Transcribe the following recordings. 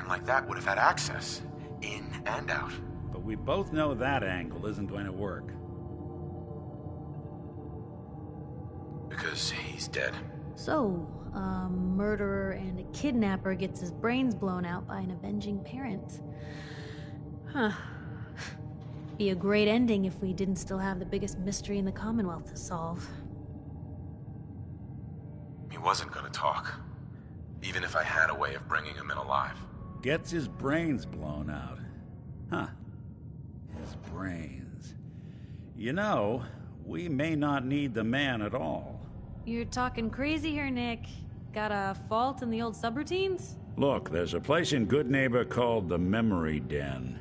man like that would have had access, in and out. But we both know that angle isn't going to work. Because he's dead. So, a murderer and a kidnapper gets his brains blown out by an avenging parent. Huh. Be a great ending if we didn't still have the biggest mystery in the Commonwealth to solve. He wasn't gonna talk. Even if I had a way of bringing him in alive. Gets his brains blown out. Huh. His brains. You know, we may not need the man at all. You're talking crazy here, Nick. Got a fault in the old subroutines? Look, there's a place in Goodneighbor called the Memory Den.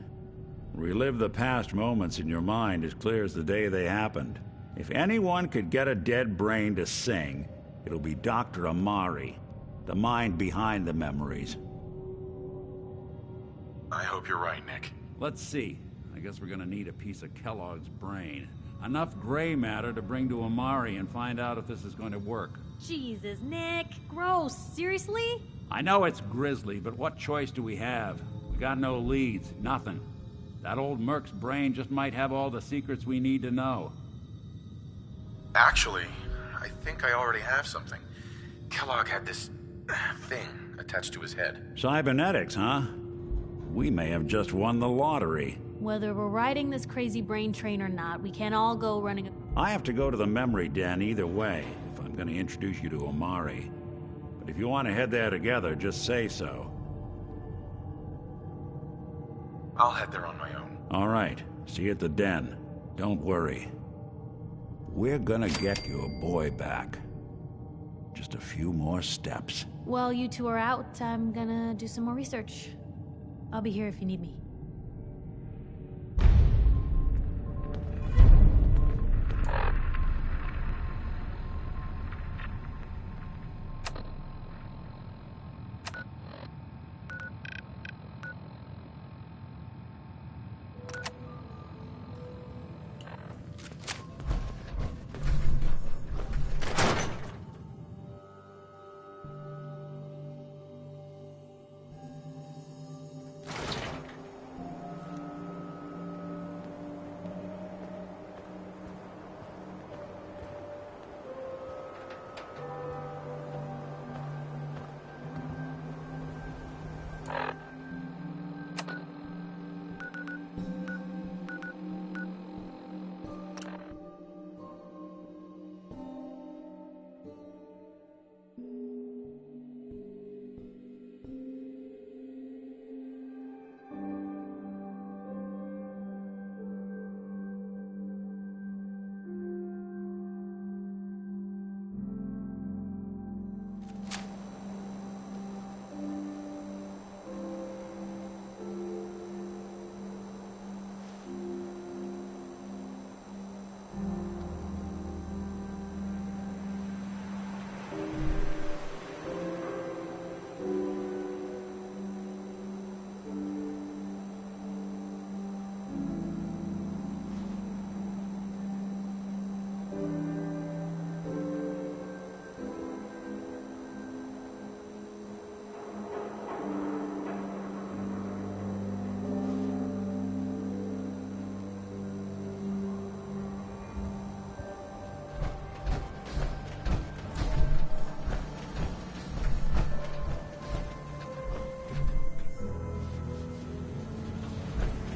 Relive the past moments in your mind as clear as the day they happened. If anyone could get a dead brain to sing, it'll be Dr. Amari, the mind behind the memories. I hope you're right, Nick. Let's see. I guess we're gonna need a piece of Kellogg's brain. Enough gray matter to bring to Amari and find out if this is going to work. Jesus, Nick. Gross. Seriously? I know it's grisly, but what choice do we have? We got no leads, nothing. That old Merc's brain just might have all the secrets we need to know. Actually, I think I already have something. Kellogg had this thing attached to his head. Cybernetics, huh? We may have just won the lottery. Whether we're riding this crazy brain train or not, we can't all go running I have to go to the Memory Den either way, if I'm going to introduce you to Amari. But if you want to head there together, just say so. I'll head there on my own. All right. See you at the den. Don't worry. We're gonna get your boy back. Just a few more steps. While you two are out, I'm gonna do some more research. I'll be here if you need me.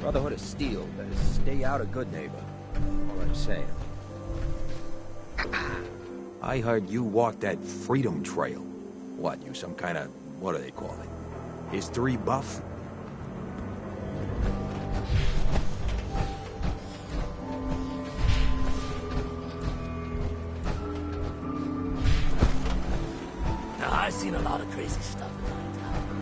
Brotherhood of Steel better stay out of Goodneighbor. All I'm saying. I heard you walked that Freedom Trail. What, you some kind of, what do they call it? History buff? I've seen a lot of crazy stuff in my time.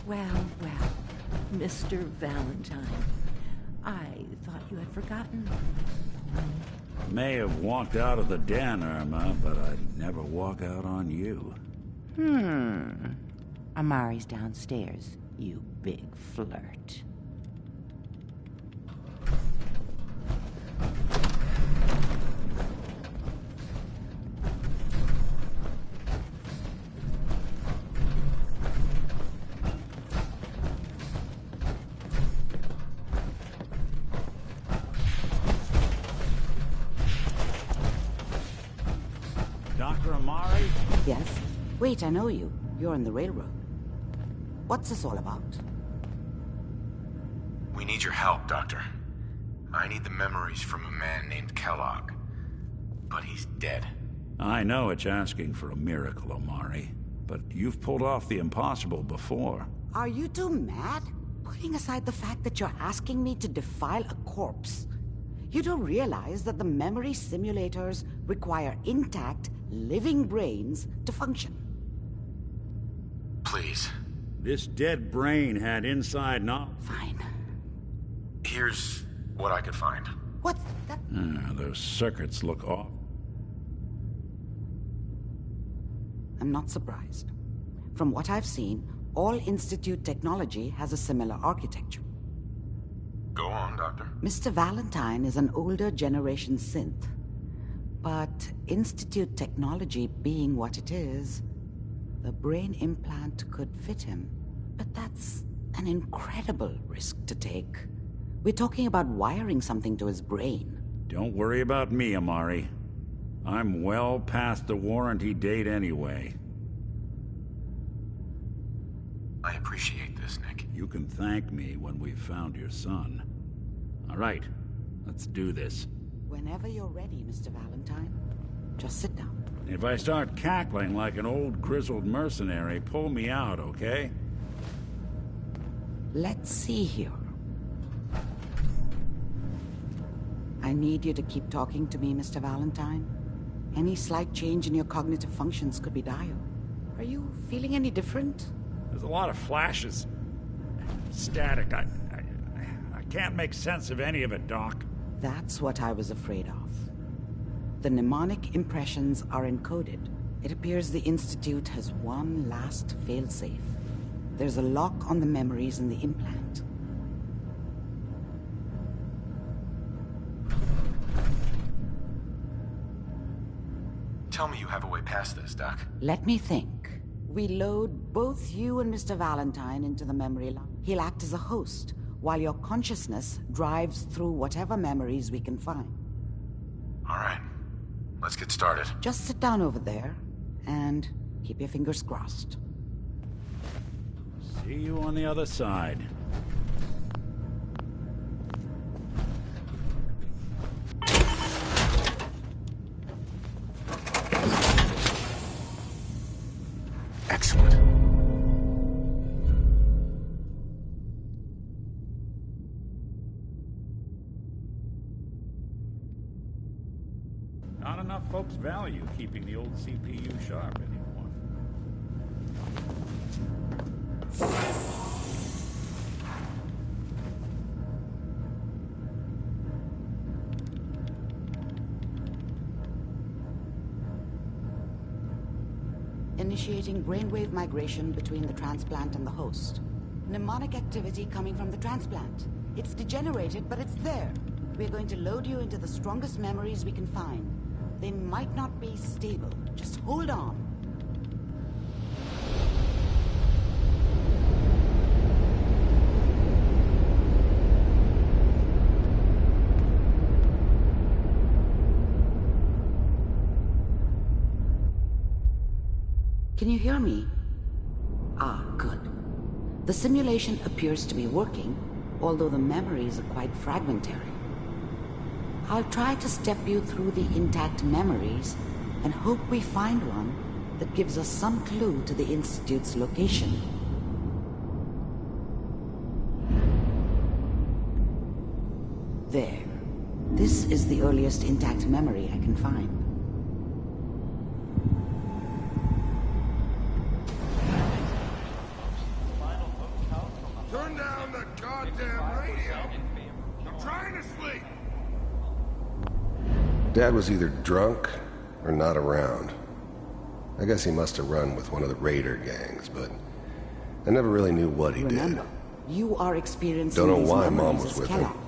Well, Mr. Valentine. I thought you had forgotten. May have walked out of the den, Irma, but I'd never walk out on you. Amari's downstairs, you big flirt. Dr. Amari? Yes? Wait, I know you. You're on the railroad. What's this all about? We need your help, Doctor. I need the memories from a man named Kellogg. But he's dead. I know it's asking for a miracle, Amari, but you've pulled off the impossible before. Are you two mad? Putting aside the fact that you're asking me to defile a corpse, you don't realize that the memory simulators require intact, living brains to function. Please. This dead brain had inside knowledge. Fine. Here's what I could find. What's that? Those circuits look off. I'm not surprised. From what I've seen, all Institute technology has a similar architecture. Go on, Doctor. Mr. Valentine is an older generation synth. But Institute technology being what it is, the brain implant could fit him. But that's an incredible risk to take. We're talking about wiring something to his brain. Don't worry about me, Amari. I'm well past the warranty date anyway. I appreciate this, Nick. You can thank me when we've found your son. All right, let's do this. Whenever you're ready, Mr. Valentine, just sit down. If I start cackling like an old grizzled mercenary, pull me out, okay? Let's see here. I need you to keep talking to me, Mr. Valentine. Any slight change in your cognitive functions could be dire. Are you feeling any different? There's a lot of flashes. Static. I can't make sense of any of it, Doc. That's what I was afraid of. The mnemonic impressions are encoded. It appears the Institute has one last failsafe. There's a lock on the memories in the implant. Tell me you have a way past this, Doc. Let me think. We load both you and Mr. Valentine into the memory lock. He'll act as a host, while your consciousness drives through whatever memories we can find. All right. Let's get started. Just sit down over there, and keep your fingers crossed. See you on the other side. Excellent. Not enough folks value keeping the old CPU sharp anymore. Initiating brainwave migration between the transplant and the host. Mnemonic activity coming from the transplant. It's degenerated, but it's there. We're going to load you into the strongest memories we can find. They might not be stable. Just hold on. Can you hear me? Ah, good. The simulation appears to be working, although the memories are quite fragmentary. I'll try to step you through the intact memories and hope we find one that gives us some clue to the Institute's location. There. This is the earliest intact memory I can find. Turn down the goddamn radio! I'm trying to sleep! Dad was either drunk or not around. I guess he must have run with one of the raider gangs, but I never really knew what he Remember, did. you are experiencing Don't know these why memories Mom was as with Kellogg. him.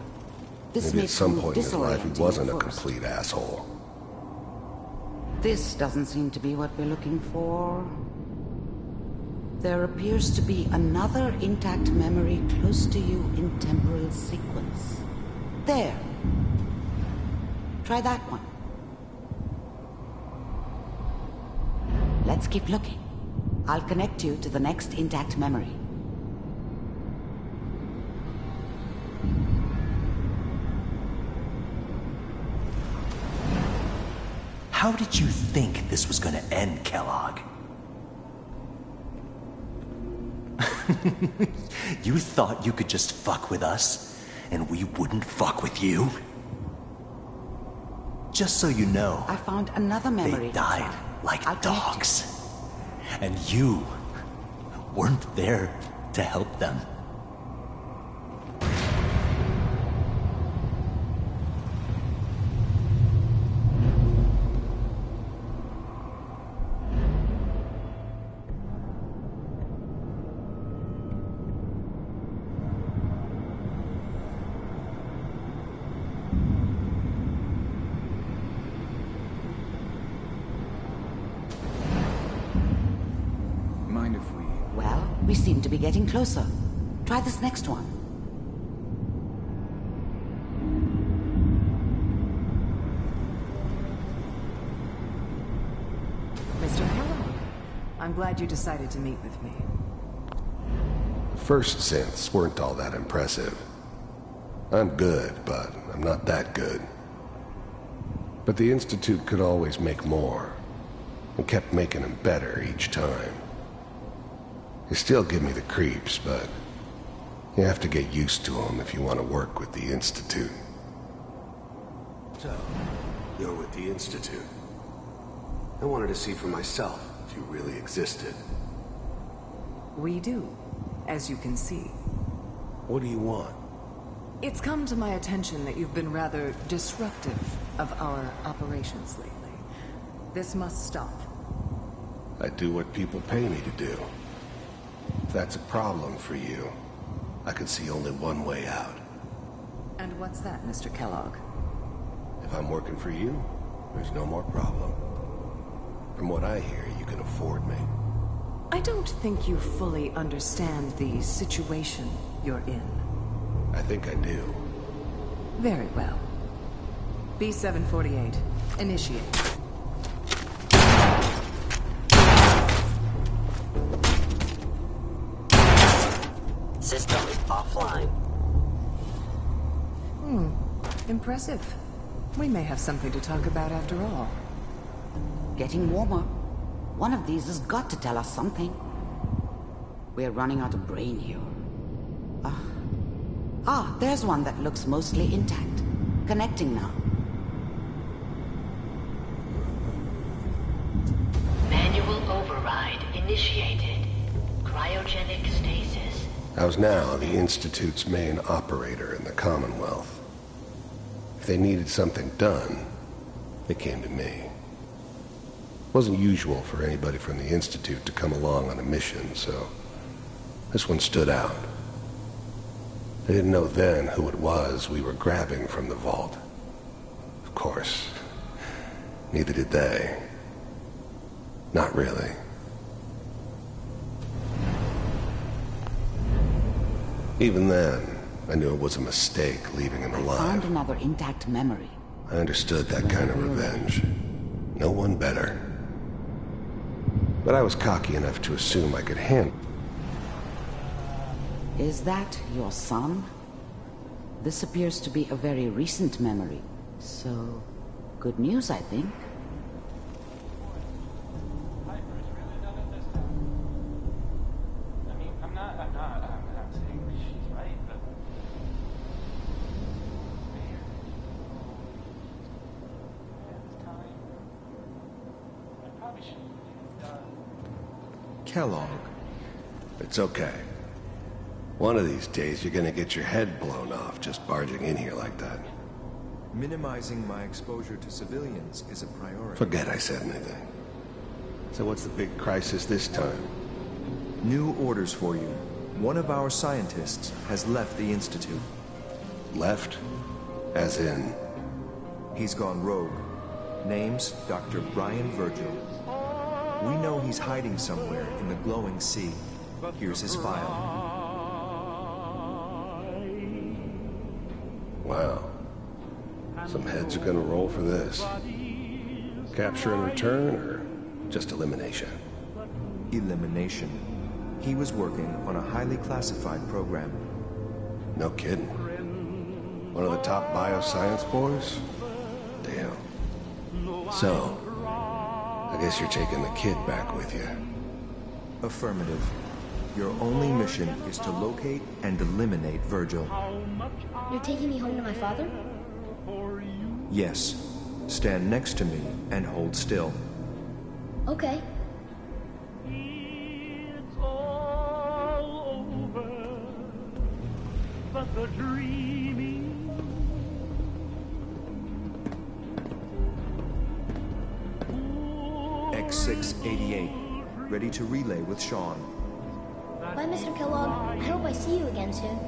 This Maybe at makes some you point in his life he disorienting wasn't at a first. complete asshole. This doesn't seem to be what we're looking for. There appears to be another intact memory close to you in temporal sequence. There. Try that one. Let's keep looking. I'll connect you to the next intact memory. How did you think this was gonna end, Kellogg? You thought you could just fuck with us, and we wouldn't fuck with you? Just so you know, I found another memory. they died like I'll connect you. dogs. And you weren't there to help them. Mind if we... Well, we seem to be getting closer. Try this next one. Mr. Kellogg, I'm glad you decided to meet with me. The first synths weren't all that impressive. I'm good, but I'm not that good. But the Institute could always make more, and kept making them better each time. They still give me the creeps, but you have to get used to them if you want to work with the Institute. So, you're with the Institute. I wanted to see for myself if you really existed. We do, as you can see. What do you want? It's come to my attention that you've been rather disruptive of our operations lately. This must stop. I do what people pay me to do. If that's a problem for you, I could see only one way out. And what's that, Mr. Kellogg? If I'm working for you, there's no more problem. From what I hear, you can afford me. I don't think you fully understand the situation you're in. I think I do. Very well. B-748, initiate. System offline. Impressive. We may have something to talk about after all. Getting warmer. One of these has got to tell us something. We're running out of brain here. There's one that looks mostly intact. Connecting now. Manual override initiated. Cryogenic stasis. I was now the Institute's main operator in the Commonwealth. If they needed something done, they came to me. It wasn't usual for anybody from the Institute to come along on a mission, so this one stood out. I didn't know then who it was we were grabbing from the vault. Of course, neither did they. Not really. Even then, I knew it was a mistake leaving him I alive. found another intact memory. I understood that kind of revenge. No one better. But I was cocky enough to assume I could handle. Is that your son? This appears to be a very recent memory. So, good news, I think. Kellogg. It's okay. One of these days you're gonna get your head blown off just barging in here like that. Minimizing my exposure to civilians is a priority. Forget I said anything. So what's the big crisis this time? New orders for you. One of our scientists has left the Institute. Left? As in? He's gone rogue. Name's Dr. Brian Virgil. We know he's hiding somewhere in the glowing sea. Here's his file. Wow. Some heads are gonna roll for this. Capture and return, or just elimination? Elimination. He was working on a highly classified program. No kidding. One of the top bioscience boys? Damn. So, I guess you're taking the kid back with you. Affirmative. Your only mission is to locate and eliminate Virgil. You're taking me home to my father? Yes. Stand next to me and hold still. Okay. It's all over, but the dreaming. X688. Ready to relay with Sean. Bye, Mr. Kellogg. I hope I see you again soon.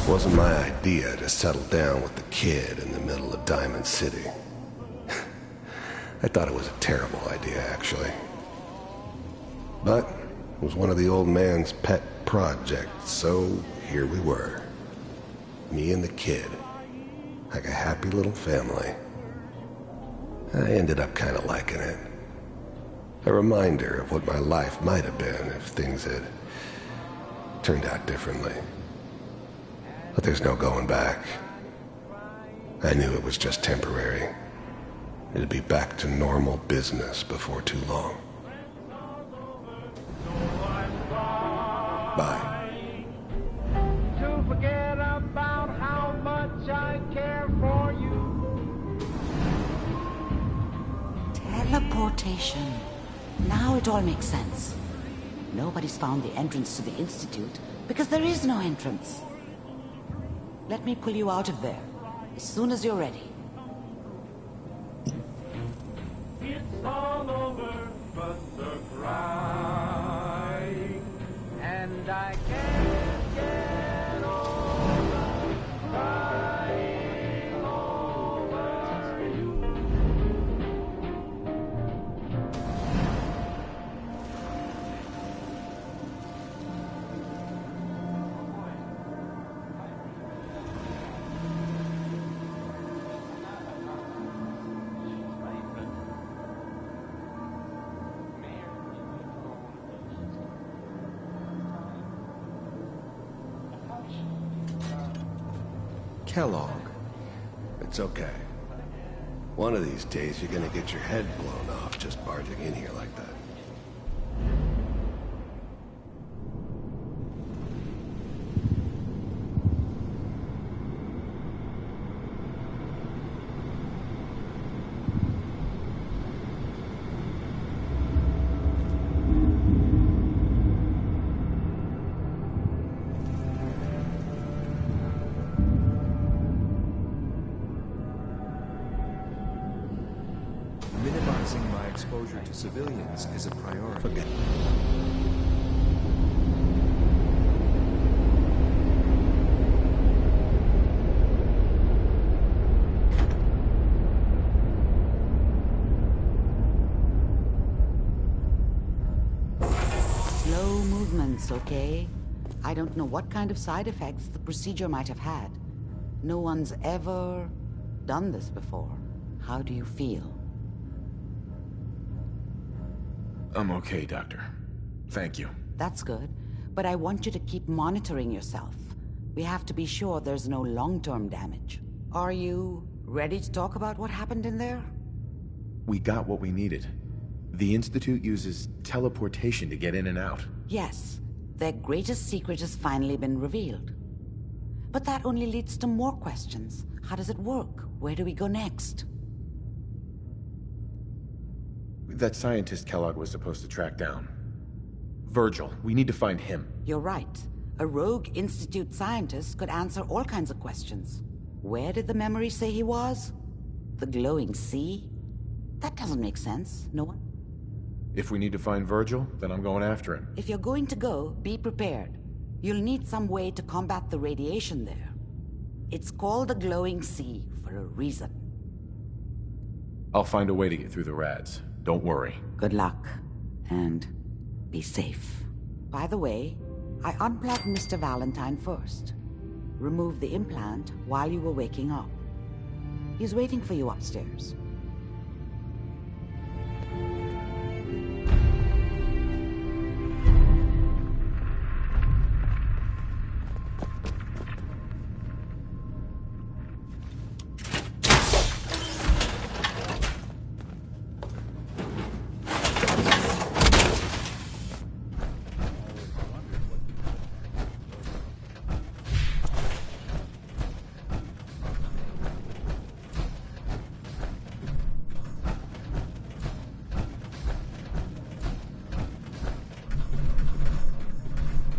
Wasn't my idea to settle down with the kid in the middle of Diamond City. I thought it was a terrible idea, actually. But it was one of the old man's pet projects, so here we were. Me and the kid. Like a happy little family. I ended up kind of liking it. A reminder of what my life might have been if things had turned out differently. But there's no going back. I knew it was just temporary. It'd be back to normal business before too long. Bye. To forget about how much I care for you. Teleportation. Now it all makes sense. Nobody's found the entrance to the Institute because there is no entrance. Let me pull you out of there as soon as you're ready. It's all over, but the crying, and I can't get over crying over you. Kellogg. It's okay. One of these days you're gonna get your head blown off just barging in here like that. Minimizing my exposure to civilians is a priority. Forget. Slow movements, okay? I don't know what kind of side effects the procedure might have had. No one's ever done this before. How do you feel? I'm okay, Doctor. Thank you. That's good, but I want you to keep monitoring yourself. We have to be sure there's no long-term damage. Are you ready to talk about what happened in there? We got what we needed. The Institute uses teleportation to get in and out. Yes, their greatest secret has finally been revealed. But that only leads to more questions. How does it work? Where do we go next? That scientist Kellogg was supposed to track down. Virgil, we need to find him. You're right. A rogue Institute scientist could answer all kinds of questions. Where did the memory say he was? The glowing sea? That doesn't make sense, no one? If we need to find Virgil, then I'm going after him. If you're going to go, be prepared. You'll need some way to combat the radiation there. It's called the glowing sea for a reason. I'll find a way to get through the rads. Don't worry. Good luck, and be safe. By the way, I unplugged Mr. Valentine first. Removed the implant while you were waking up. He's waiting for you upstairs.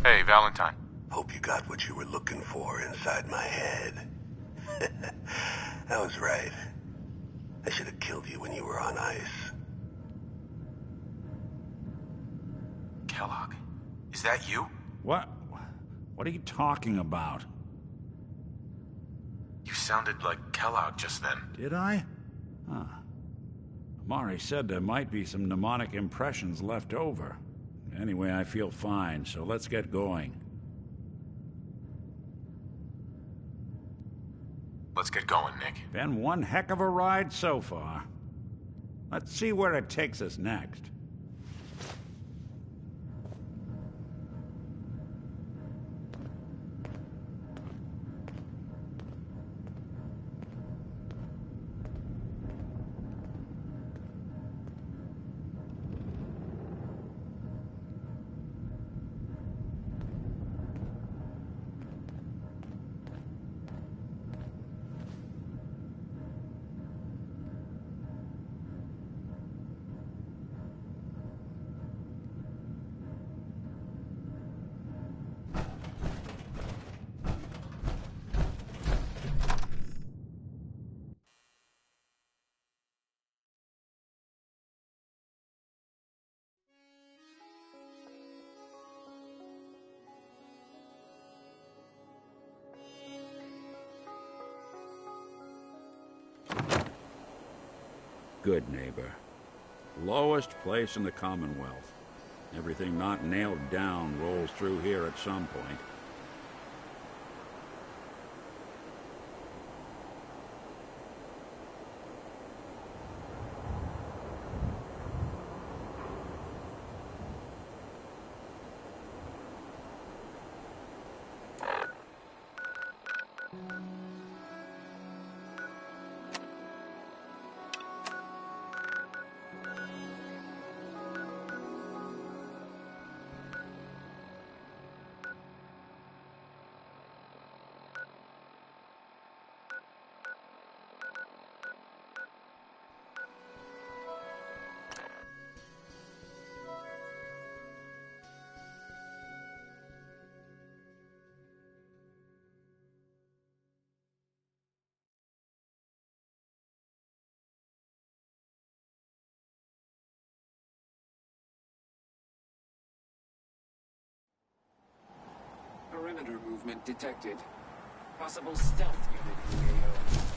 Hey, Valentine. Hope you got what you were looking for inside my head. I was right. I should have killed you when you were on ice. Kellogg, is that you? What are you talking about? You sounded like Kellogg just then. Did I? Huh. Mari said there might be some mnemonic impressions left over. Anyway, I feel fine, so let's get going. Let's get going, Nick. Been one heck of a ride so far. Let's see where it takes us next. Good neighbor. Lowest place in the Commonwealth. Everything not nailed down rolls through here at some point. Perimeter movement detected. Possible stealth unit in the AO.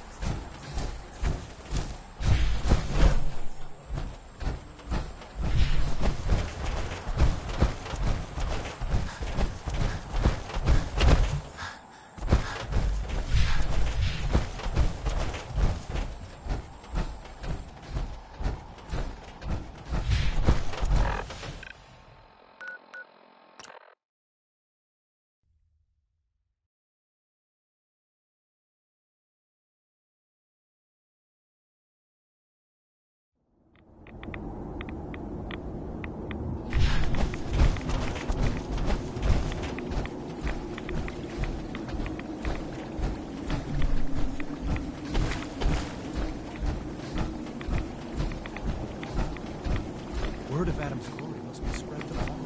Word of Adam's glory must be spread to the hall.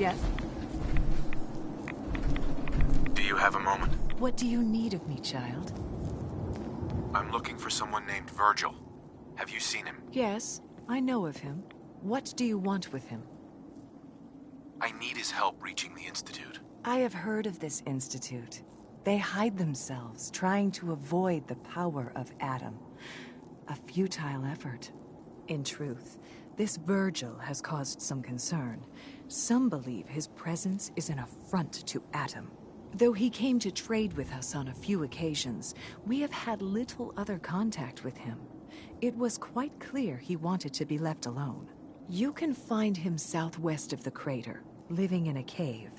Yes? Do you have a moment? What do you need of me, child? I'm looking for someone named Virgil. Have you seen him? Yes, I know of him. What do you want with him? I need his help reaching the Institute. I have heard of this institute. They hide themselves, trying to avoid the power of Adam. A futile effort. In truth, this Virgil has caused some concern. Some believe his presence is an affront to Adam. Though he came to trade with us on a few occasions, we have had little other contact with him. It was quite clear he wanted to be left alone. You can find him southwest of the crater, living in a cave.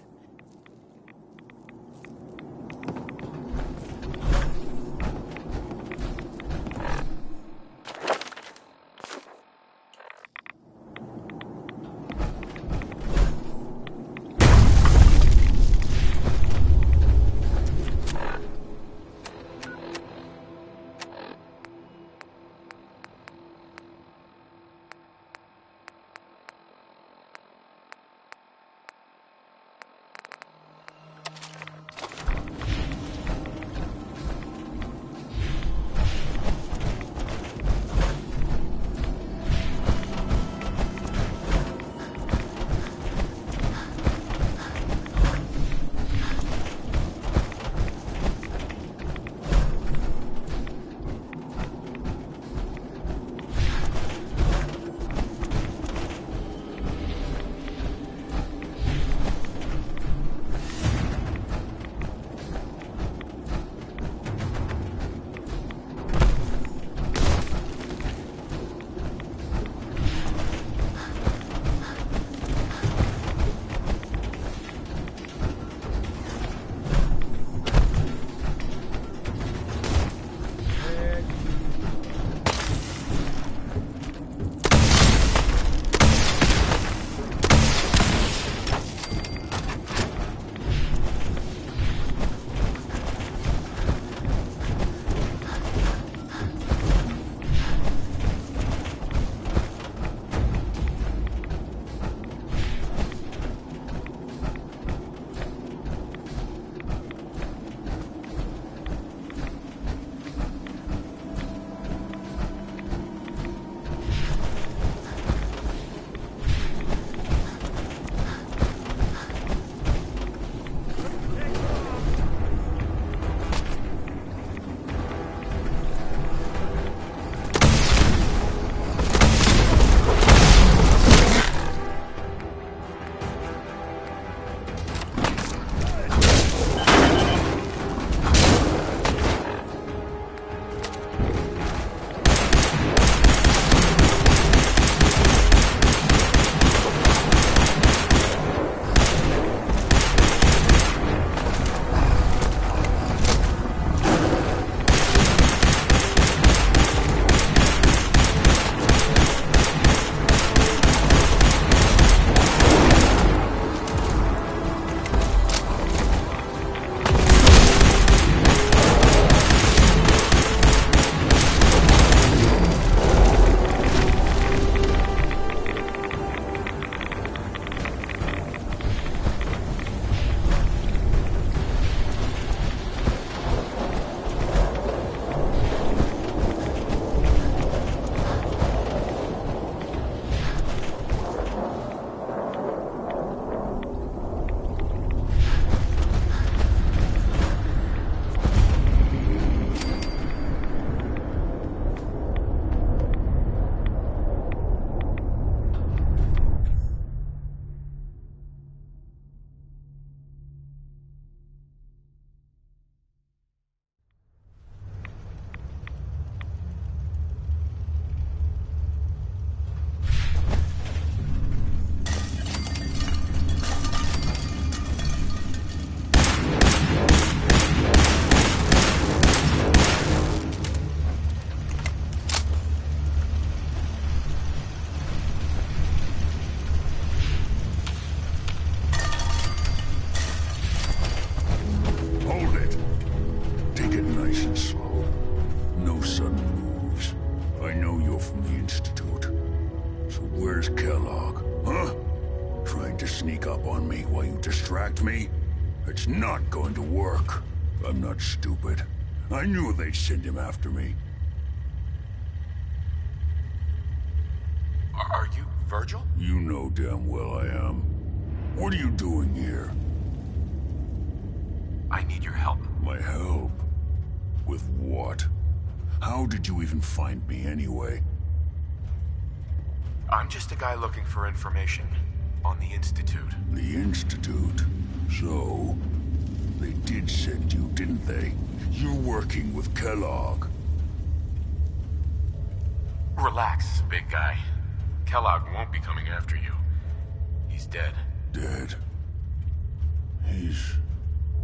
from the Institute. So where's Kellogg, huh? Trying to sneak up on me while you distract me? It's not going to work. I'm not stupid. I knew they'd send him after me. Are you Virgil? You know damn well I am. What are you doing here? I need your help. My help? With what? How did you even find me anyway? I'm just a guy looking for information on the Institute. The Institute? So, they did send you, didn't they? You're working with Kellogg. Relax, big guy. Kellogg won't be coming after you. He's dead. Dead? He's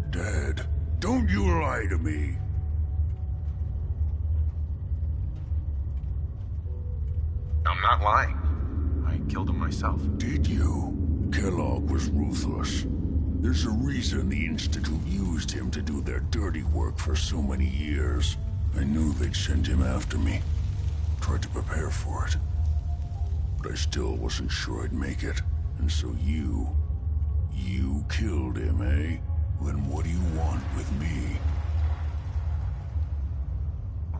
dead. Don't you lie to me. I'm not lying. I killed him myself. Did you? Kellogg was ruthless. There's a reason the Institute used him to do their dirty work for so many years. I knew they'd send him after me. Tried to prepare for it. But I still wasn't sure I'd make it. And so you killed him, eh? Then what do you want with me?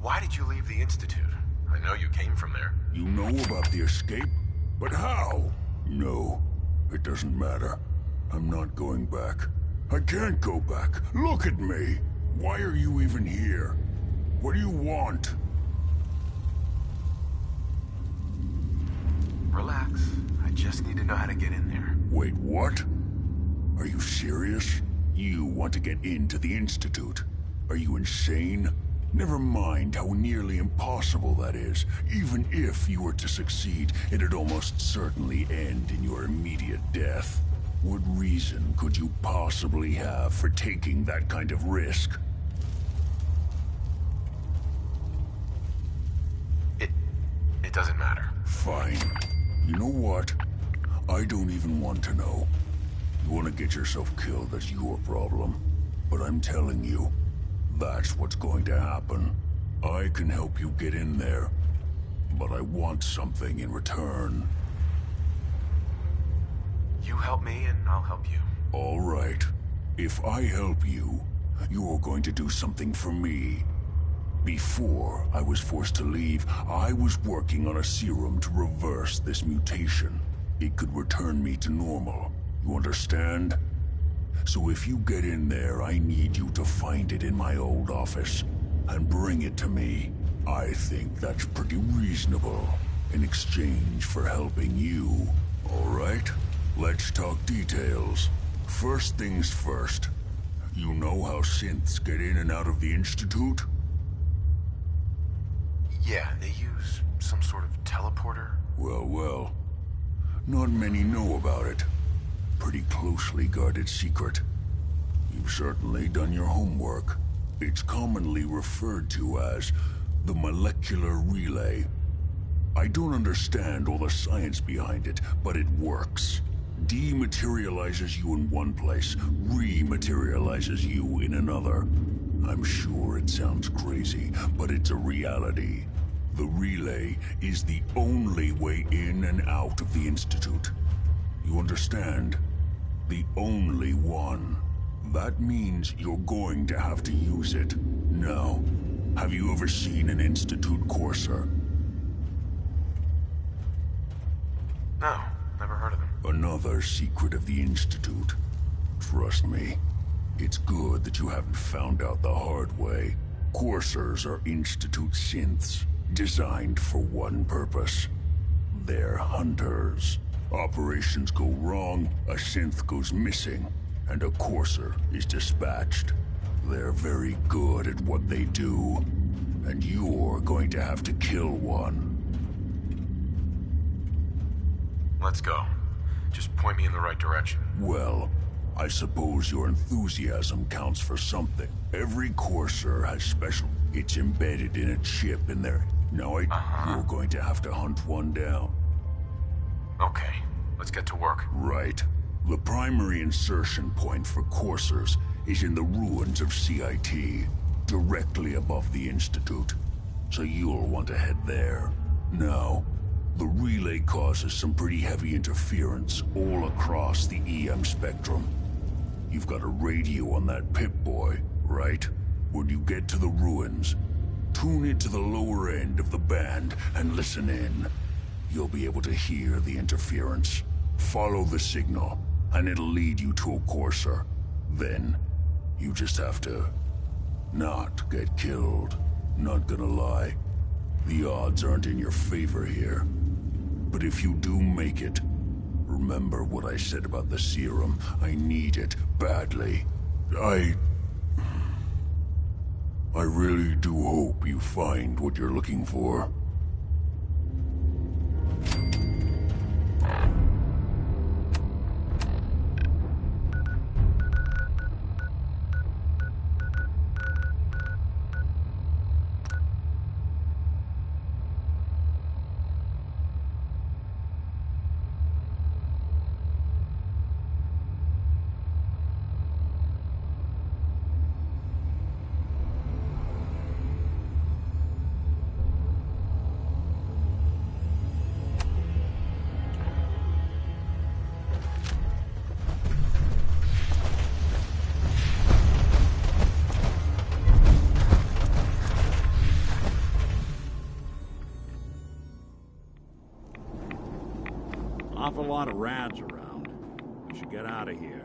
Why did you leave the Institute? I know you came from there. You know about the escape? But how? No, it doesn't matter. I'm not going back. I can't go back. Look at me. Why are you even here? What do you want? Relax. I just need to know how to get in there. Wait, what? Are you serious? You want to get into the Institute? Are you insane? Never mind how nearly impossible that is. Even if you were to succeed, it'd almost certainly end in your immediate death. What reason could you possibly have for taking that kind of risk? It doesn't matter. Fine. You know what? I don't even want to know. You want to get yourself killed, that's your problem. But I'm telling you, that's what's going to happen. I can help you get in there, but I want something in return. You help me and I'll help you. All right. If I help you, you're going to do something for me. Before I was forced to leave, I was working on a serum to reverse this mutation. It could return me to normal. You understand? So if you get in there, I need you to find it in my old office and bring it to me. I think that's pretty reasonable in exchange for helping you. All right? Let's talk details. First things first. You know how synths get in and out of the Institute? Yeah, they use some sort of teleporter. Well. Not many know about it. Pretty closely guarded secret. You've certainly done your homework. It's commonly referred to as the molecular relay. I don't understand all the science behind it, but it works. Dematerializes you in one place, rematerializes you in another. I'm sure it sounds crazy, but it's a reality. The relay is the only way in and out of the Institute. You understand? The only one. That means you're going to have to use it. Now, have you ever seen an Institute courser? No, never heard of them. Another secret of the Institute. Trust me, it's good that you haven't found out the hard way. Coursers are Institute synths, designed for one purpose. They're hunters. Operations go wrong, a synth goes missing, and a courser is dispatched. They're very good at what they do, and you're going to have to kill one. Let's go. Just point me in the right direction. Well, I suppose your enthusiasm counts for something. Every courser has special... It's embedded in a chip in there. Now you're going to have to hunt one down. Okay, let's get to work. Right. The primary insertion point for coursers is in the ruins of CIT, directly above the Institute. So you'll want to head there. Now, The relay causes some pretty heavy interference all across the EM spectrum. You've got a radio on that Pip-Boy, right? When you get to the ruins, tune into the lower end of the band and listen in. You'll be able to hear the interference. Follow the signal, and it'll lead you to a courser. Then, you just have to not get killed. Not gonna lie, the odds aren't in your favor here. But if you do make it, remember what I said about the serum. I need it badly. I really do hope you find what you're looking for. Awful lot of rads around. We should get out of here.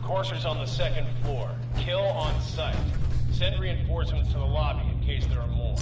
Courser's on the second floor. Kill on sight. Send reinforcements to the lobby in case there are more.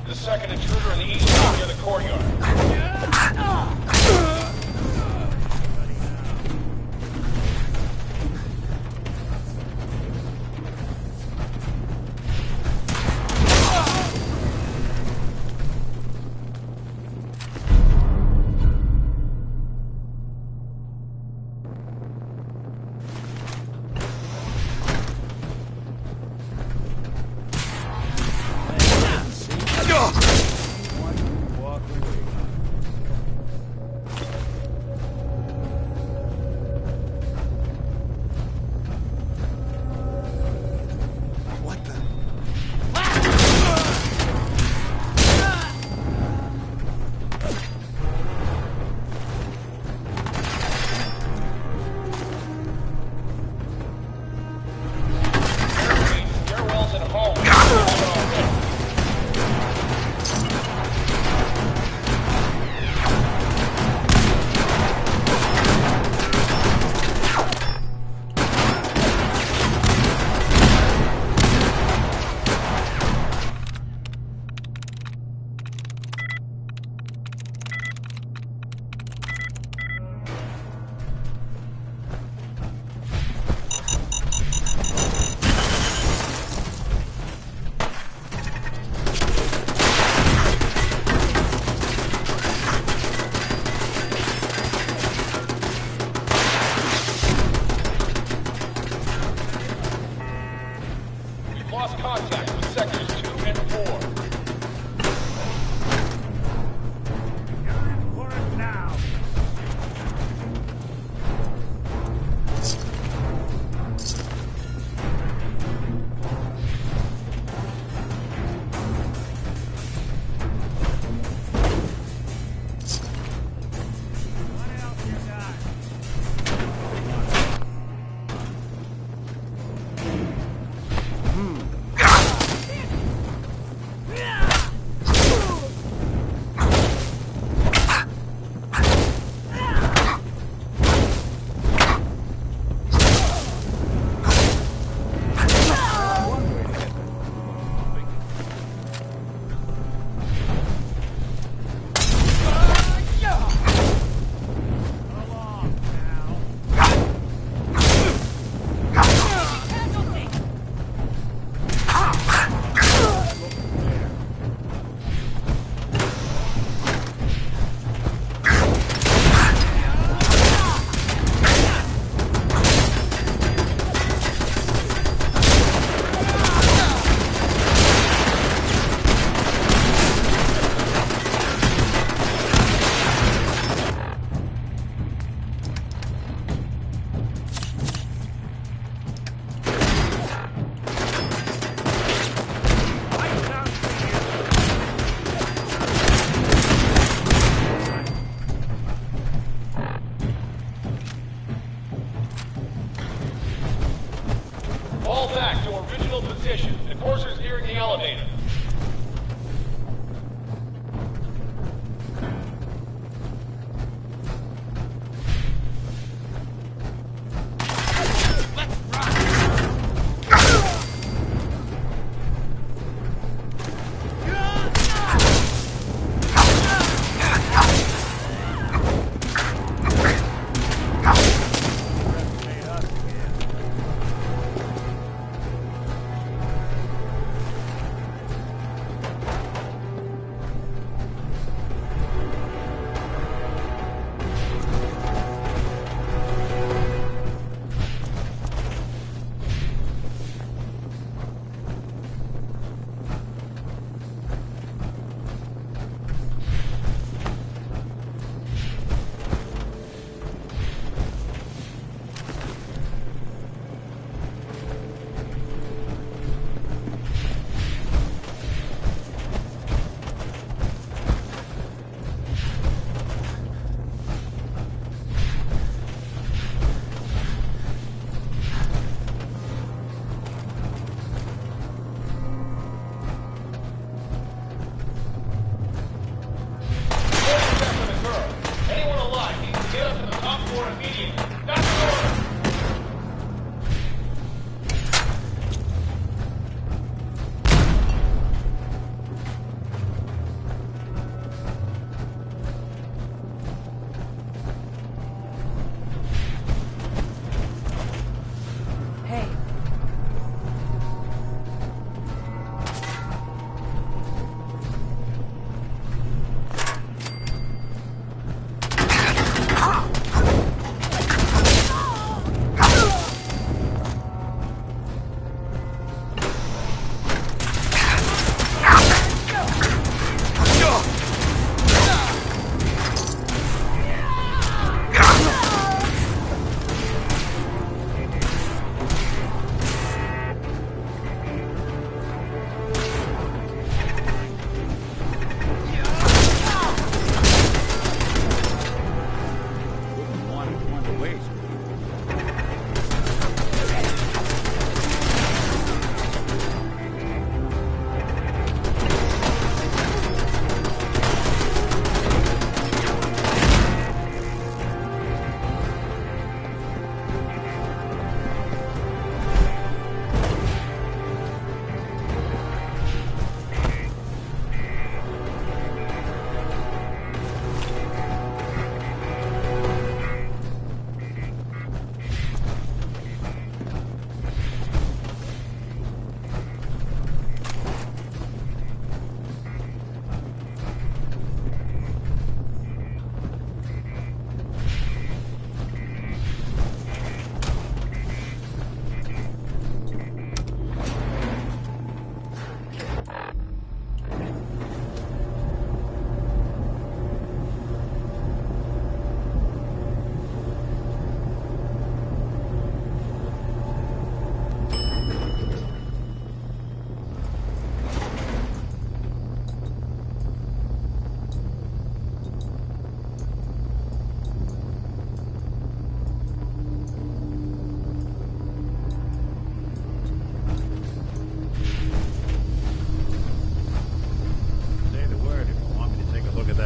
The second intruder in the east wing near the courtyard. Lost contact with sectors 2 and 4. For it now. Fall back to original position. The courser's nearing the elevator.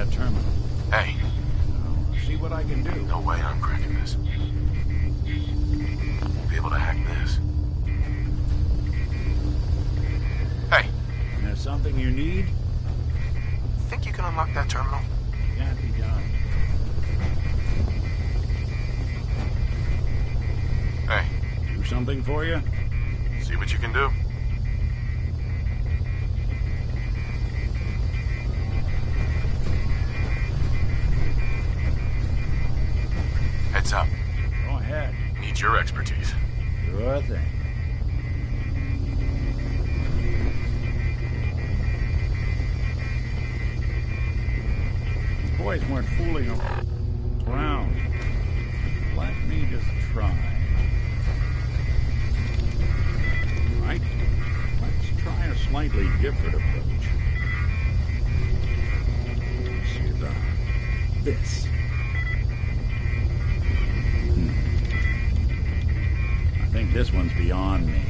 that terminal. Hey. I'll see what I can do. No way I'm cracking this. Won't be able to hack this. Hey. There's something you need? Think you can unlock that terminal? Can't be done. Hey. Do something for you? See what you can do. Heads up. Go ahead. Need your expertise. Sure thing. These boys weren't fooling around. Let me just try. Right? Let's try a slightly different approach. Let's see about this. I think this one's beyond me.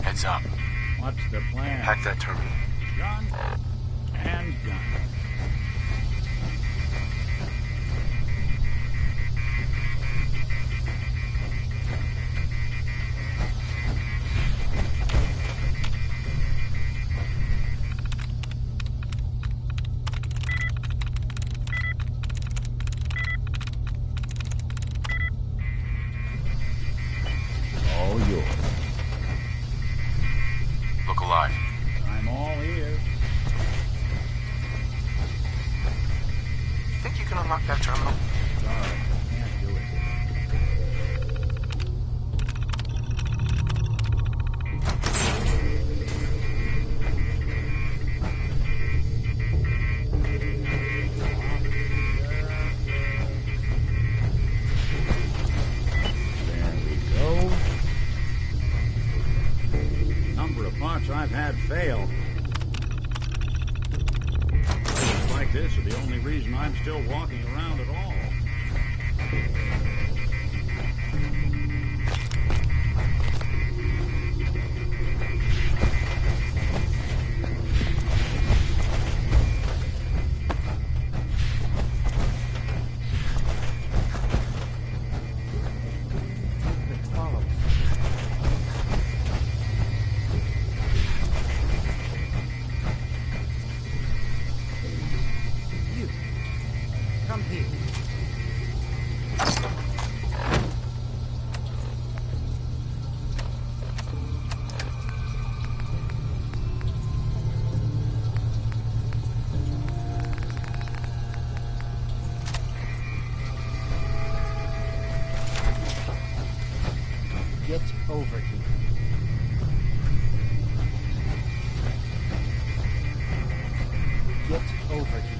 Heads up. What's the plan? Hack that terminal. Gun and gun. All yours. Look alive. I'm all ears. Think you can unlock that terminal? Sorry, can't do it. There we go. Number of parts I've had fail. Places like this are the only reason I'm still walking around at all. Come here. Get over here. Get over here.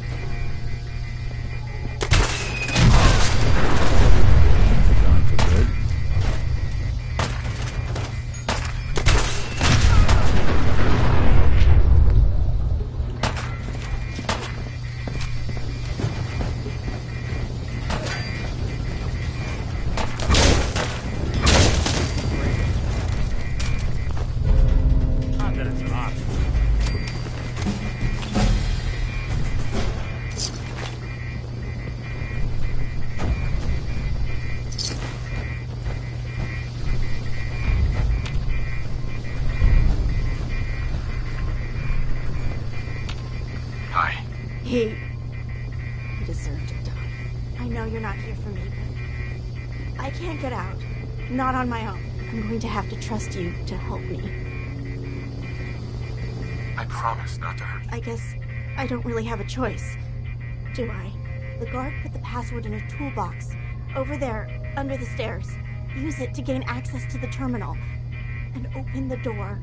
Gone for good. Not that it's an option. Hi. He deserved to die. I know you're not here for me, but I can't get out. Not on my own. I'm going to have to trust you to help me. I promise not to hurt you. I guess I don't really have a choice. Do I? The guard put the password in a toolbox. Over there, under the stairs. Use it to gain access to the terminal. And open the door.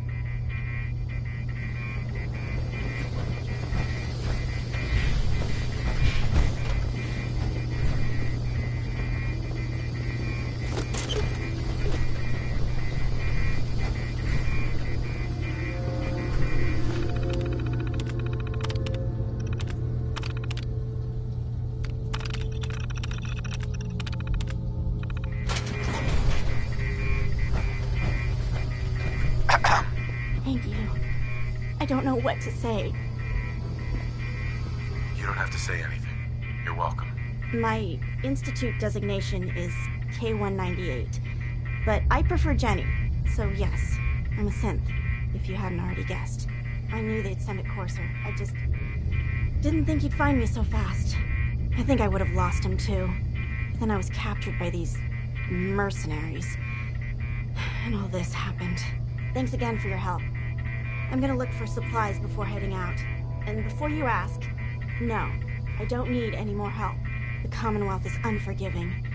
Thank you. I don't know what to say. You don't have to say anything. You're welcome. My Institute designation is K-198, but I prefer Jenny, so yes, I'm a synth, if you hadn't already guessed. I knew they'd send a courser. I just didn't think he'd find me so fast. I think I would have lost him too. But then I was captured by these mercenaries. And all this happened. Thanks again for your help. I'm gonna look for supplies before heading out. And before you ask, no, I don't need any more help. The Commonwealth is unforgiving.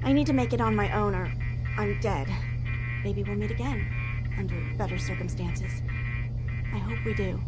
I need to make it on my own or I'm dead. Maybe we'll meet again, under better circumstances. I hope we do.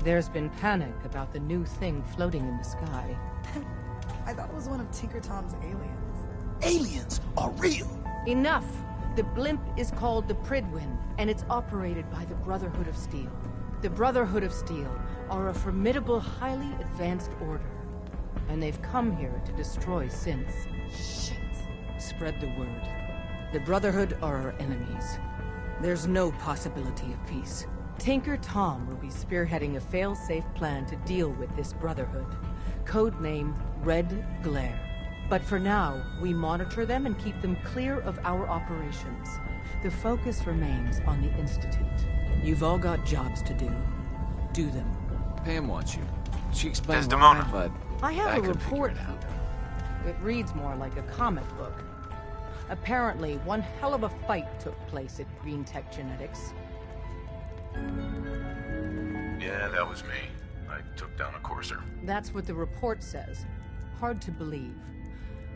There's been panic about the new thing floating in the sky. I thought it was one of Tinker Tom's aliens. Aliens are real! Enough! The blimp is called the Pridwin, and it's operated by the Brotherhood of Steel. The Brotherhood of Steel are a formidable, highly advanced order. and they've come here to destroy synths. Shit. Spread the word. The Brotherhood are our enemies. There's no possibility of peace. Tinker Tom will be spearheading a fail-safe plan to deal with this Brotherhood. Codename Red Glare. But for now, we monitor them and keep them clear of our operations. The focus remains on the Institute. You've all got jobs to do. Do them. Pam wants you. She explained Desdemona. why, but I have I a couldn't figure report it out. here. It reads more like a comic book. Apparently, one hell of a fight took place at Green Tech Genetics. Yeah, that was me. I took down a Courser. That's what the report says. Hard to believe.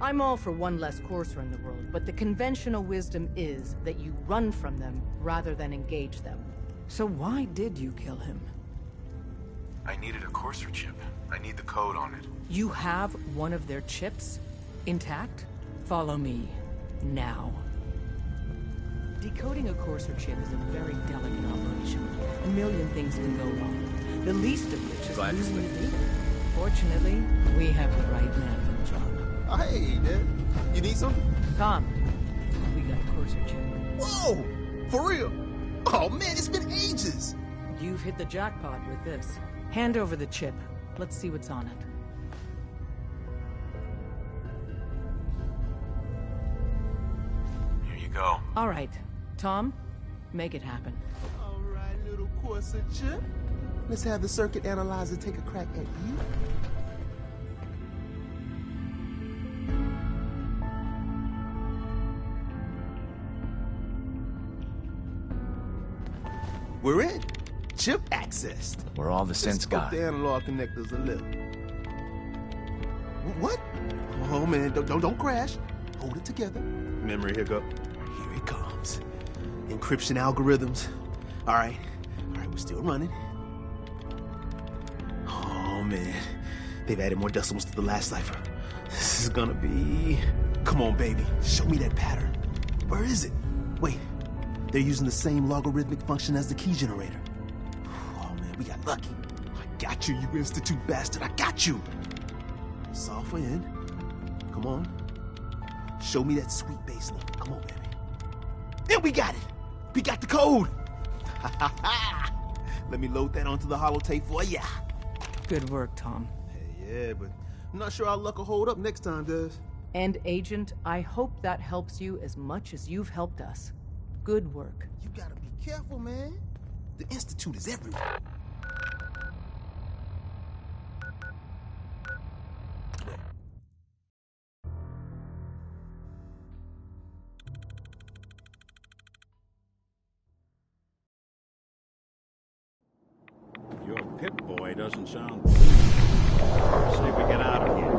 I'm all for one less Courser in the world, but the conventional wisdom is that you run from them rather than engage them. So why did you kill him? I needed a Courser chip. I need the code on it. You have one of their chips? Intact? Follow me. Now. Decoding a Courser chip is a very delicate operation. A million things can go wrong. The least of which is losing the data. Fortunately, we have the right man for the job. Hey, man. You need something? Tom, we got a Courser chip. Whoa! For real? Oh, man, it's been ages! You've hit the jackpot with this. Hand over the chip. Let's see what's on it. Here you go. All right. Tom, make it happen. All right, little Courser chip. Let's have the circuit analyzer take a crack at you. We're in. Chip accessed. We're all the sense got. The analog connectors a little. What? Oh man, don't crash. Hold it together. Memory hiccup. Here it comes. Encryption algorithms. All right, we're still running. Oh man, they've added more decimals to the last cipher. This is gonna be. Come on, baby, show me that pattern. Where is it? Wait. They're using the same logarithmic function as the key generator. Oh man, we got lucky. I got you, you Institute bastard. I got you. Software in. Come on. Show me that sweet bass level. Come on, baby. Then we got it. We got the code. Let me load that onto the holotape for ya. Good work, Tom. Hey, yeah, but I'm not sure our luck will hold up next time, does? And Agent, I hope that helps you as much as you've helped us. Good work. You gotta be careful, man. The Institute is everywhere. Your Pip-Boy doesn't sound... Let's see if we get out of here.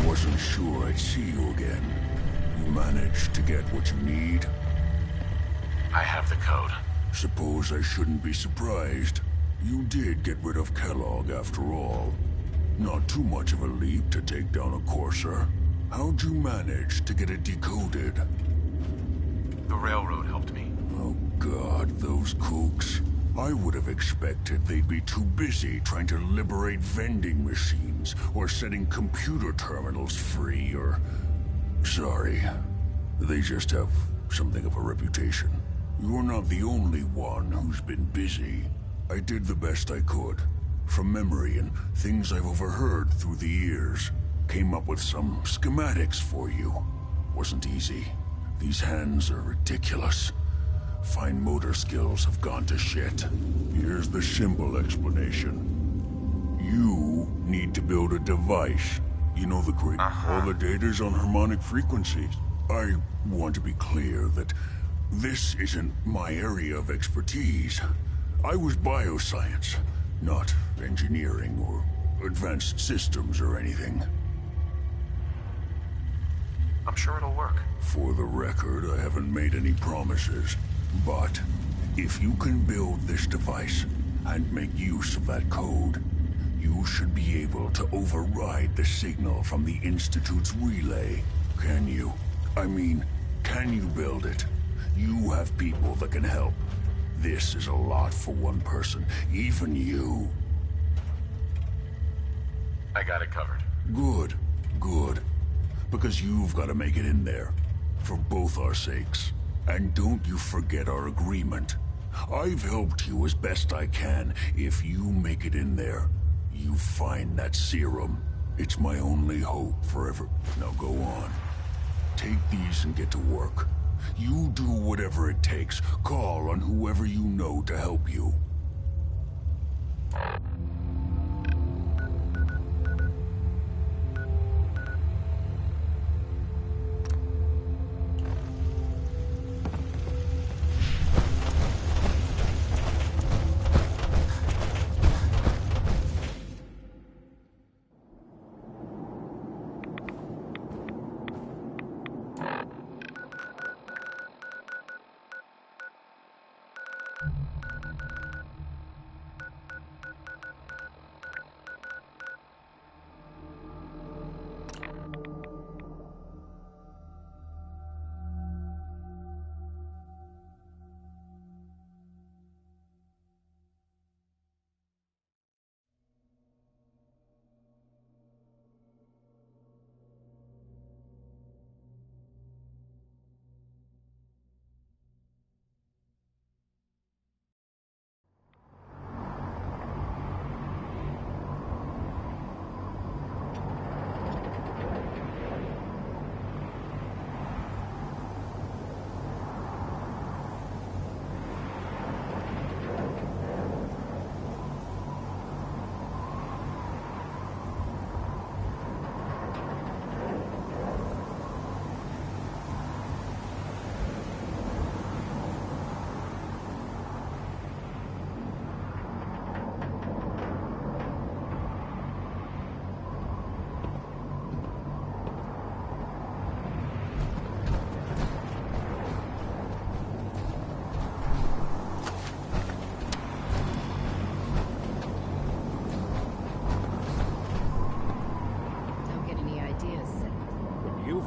Wasn't sure I'd see you again. You managed to get what you need? I have the code. Suppose I shouldn't be surprised. You did get rid of Kellogg after all. Not too much of a leap to take down a Courser. How'd you manage to get it decoded? The railroad helped me. Oh God, those kooks. I would have expected they'd be too busy trying to liberate vending machines or setting computer terminals free or... Sorry. They just have something of a reputation. You're not the only one who's been busy. I did the best I could. From memory and things I've overheard through the years. Came up with some schematics for you. Wasn't easy. These hands are ridiculous. Fine motor skills have gone to shit. Here's the simple explanation. You need to build a device. You know the great... All the data's on harmonic frequencies. I want to be clear that this isn't my area of expertise. I was bioscience, not engineering or advanced systems or anything. I'm sure it'll work. For the record, I haven't made any promises. But if you can build this device and make use of that code, You should be able to override the signal from the Institute's relay. Can you? I mean, can you build it? You have people that can help. This is a lot for one person, even you. I got it covered. Good, good. Because you've got to make it in there. For both our sakes. And don't you forget our agreement. I've helped you as best I can. If you make it in there, you find that serum. It's my only hope forever. Now go on. Take these and get to work. You do whatever it takes. Call on whoever you know to help you.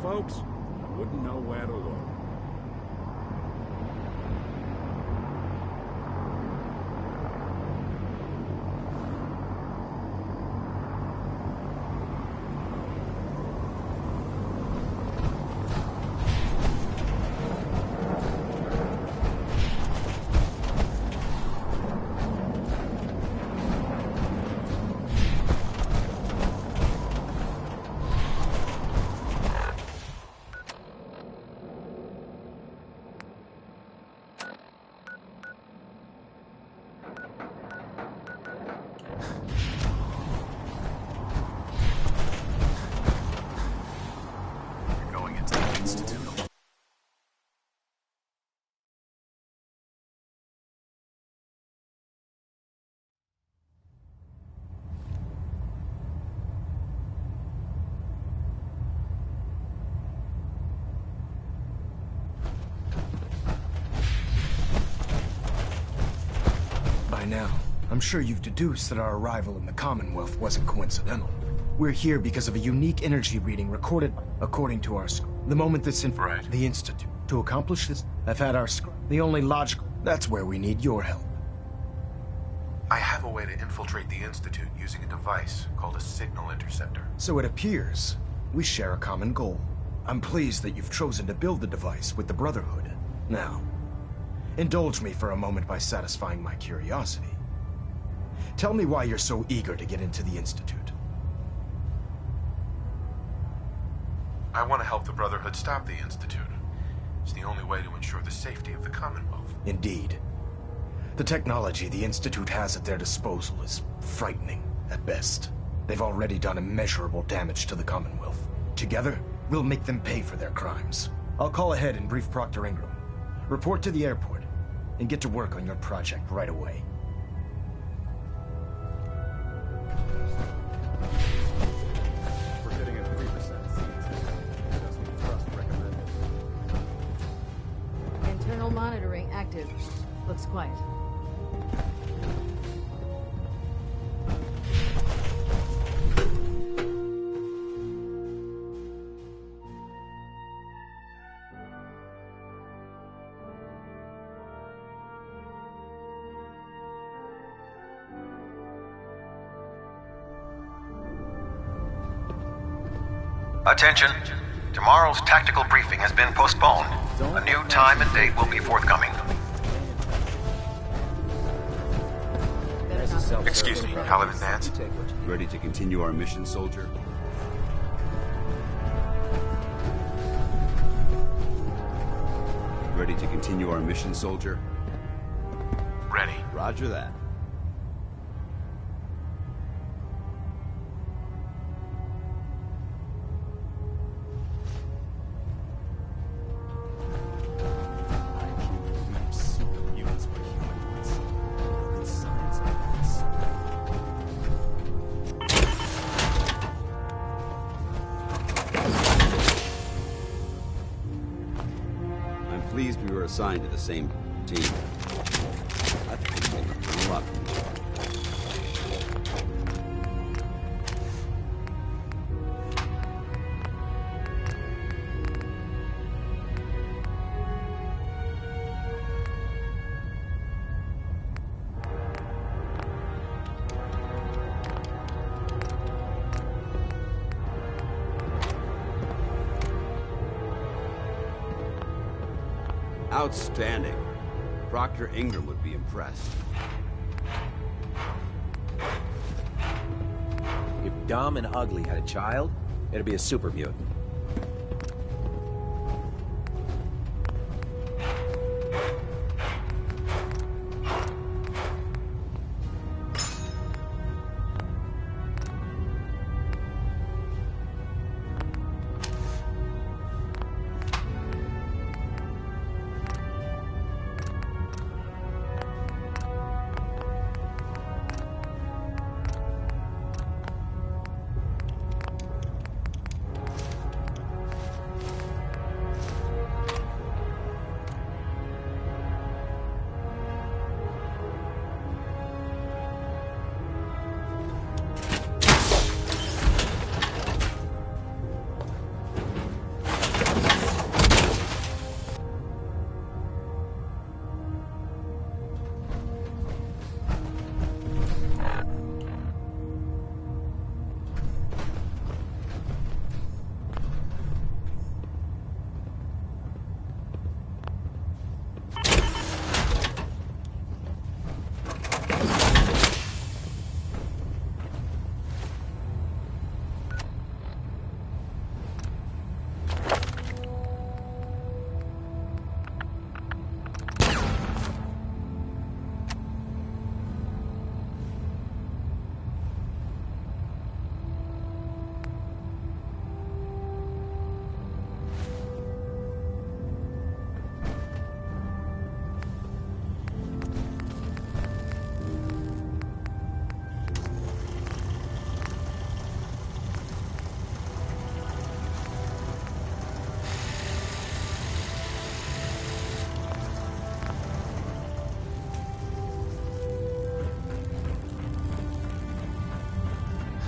Folks, I wouldn't know where to look. Now, I'm sure you've deduced that our arrival in the Commonwealth wasn't coincidental. We're here because of a unique energy reading recorded according to our script. The moment this infrared, the Institute. To accomplish this, I've had our script. The only logical. That's where we need your help. I have a way to infiltrate the Institute using a device called a signal interceptor. So it appears we share a common goal. I'm pleased that you've chosen to build the device with the Brotherhood. Now, indulge me for a moment by satisfying my curiosity. Tell me why you're so eager to get into the Institute. I want to help the Brotherhood stop the Institute. It's the only way to ensure the safety of the Commonwealth. Indeed. The technology the Institute has at their disposal is frightening at best. They've already done immeasurable damage to the Commonwealth. Together, we'll make them pay for their crimes. I'll call ahead and brief Proctor Ingram. Report to the airport, and get to work on your project right away. We're hitting at 3%. Trust recommended. Internal monitoring active. Looks quiet. Attention. Tomorrow's tactical briefing has been postponed. A new time and date will be forthcoming. Excuse me, Paladin Vance? Ready to continue our mission, soldier? Ready to continue our mission, soldier? Ready. Roger that. Pleased we were assigned to the same team. I think we can learn a lot from each other. Outstanding. Proctor Ingram would be impressed. If Dumb and Ugly had a child, it'd be a super mutant.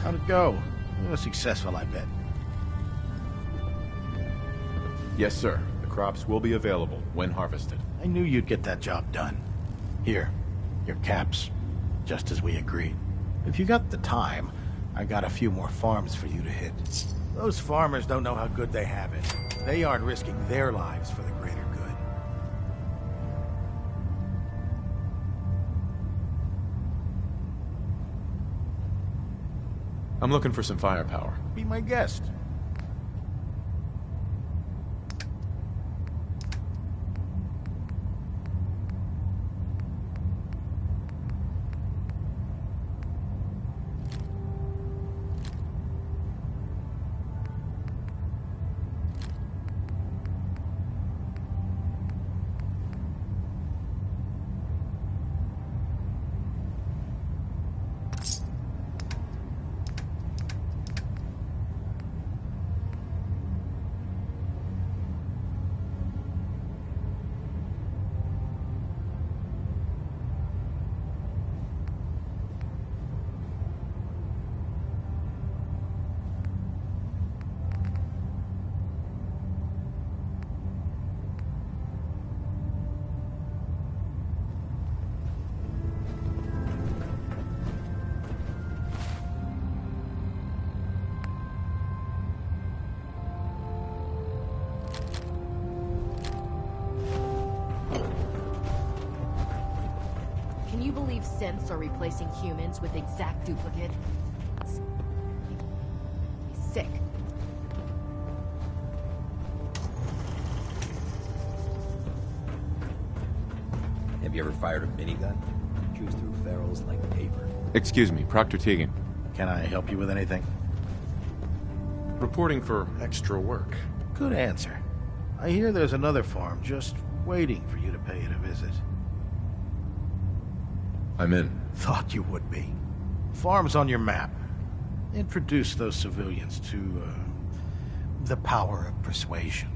How'd it go? It was successful, I bet. Yes, sir. The crops will be available when harvested. I knew you'd get that job done. Here, your caps, just as we agreed. If you got the time, I got a few more farms for you to hit. Those farmers don't know how good they have it. They aren't risking their lives for the greater good. I'm looking for some firepower. Be my guest. synths are replacing humans with exact duplicates. He's sick. Have you ever fired a minigun? Chews through ferals like paper. Excuse me, Proctor Tegan. Can I help you with anything? Reporting for extra work. Good answer. I hear there's another farm just waiting for you to pay it a visit. I'm in. Thought you would be. Farm's on your map. Introduce those civilians to, the power of persuasion.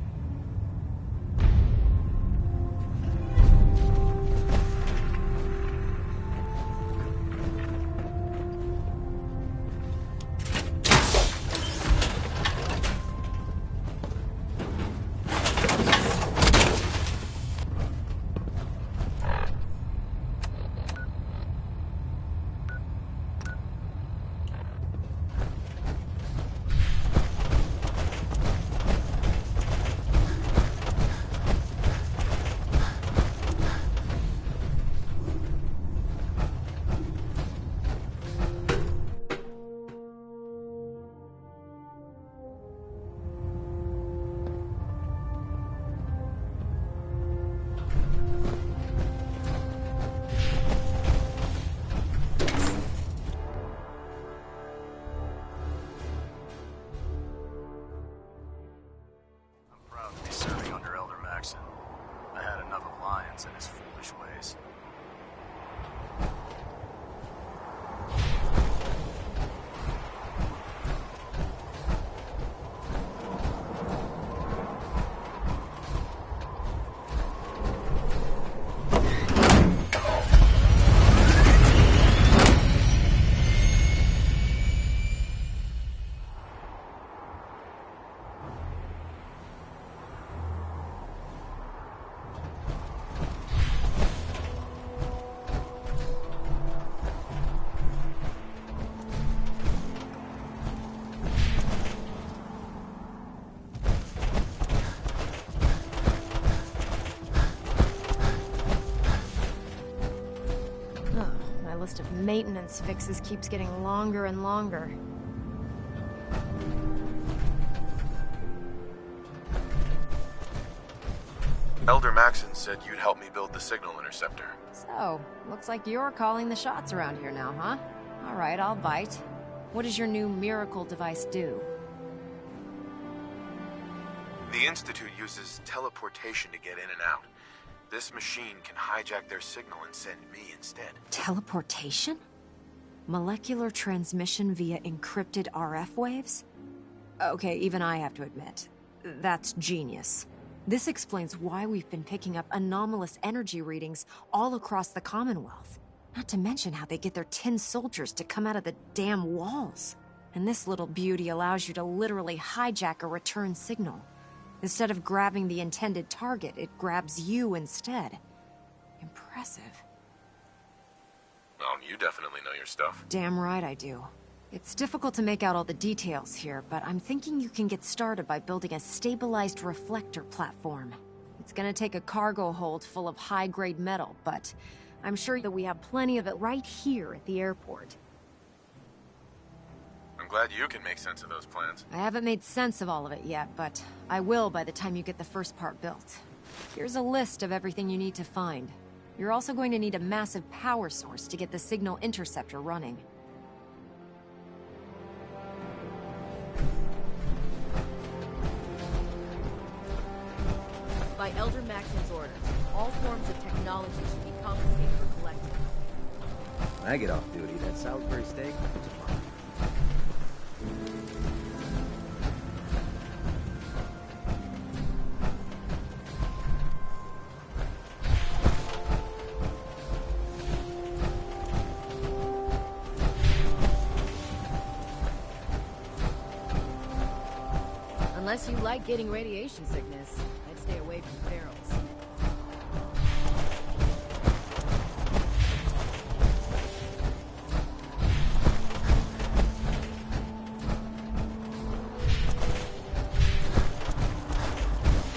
And his foolish ways. List of maintenance fixes keeps getting longer and longer. Elder Maxon said you'd help me build the signal interceptor. So, looks like you're calling the shots around here now, huh? Alright, I'll bite. What does your new miracle device do? The Institute uses teleportation to get in and out. This machine can hijack their signal and send me instead. Teleportation? Molecular transmission via encrypted RF waves? Okay, even I have to admit, that's genius. This explains why we've been picking up anomalous energy readings all across the Commonwealth. Not to mention how they get their tin soldiers to come out of the damn walls. And this little beauty allows you to literally hijack a return signal. Instead of grabbing the intended target, it grabs you instead. Impressive. Well, you definitely know your stuff. Damn right I do. It's difficult to make out all the details here, but I'm thinking you can get started by building a stabilized reflector platform. It's gonna take a cargo hold full of high-grade metal, but I'm sure that we have plenty of it right here at the airport. I'm glad you can make sense of those plans. I haven't made sense of all of it yet, but I will by the time you get the first part built. Here's a list of everything you need to find. You're also going to need a massive power source to get the signal interceptor running. By Elder Maxon's orders, all forms of technology should be confiscated or collected. When I get off duty, that Salisbury steak is mine. Unless you like getting radiation sickness, I'd stay away from ferals.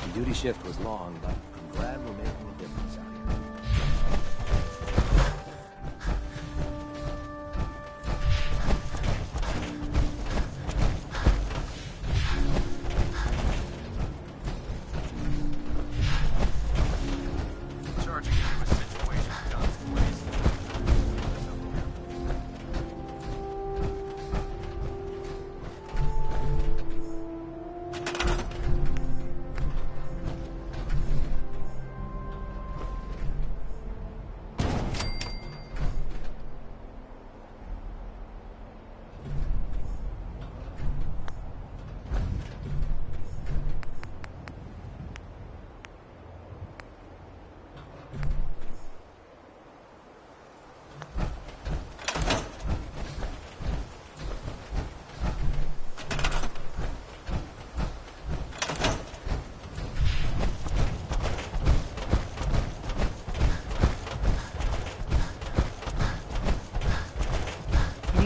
The duty shift was long, but I'm glad we're making a difference out here.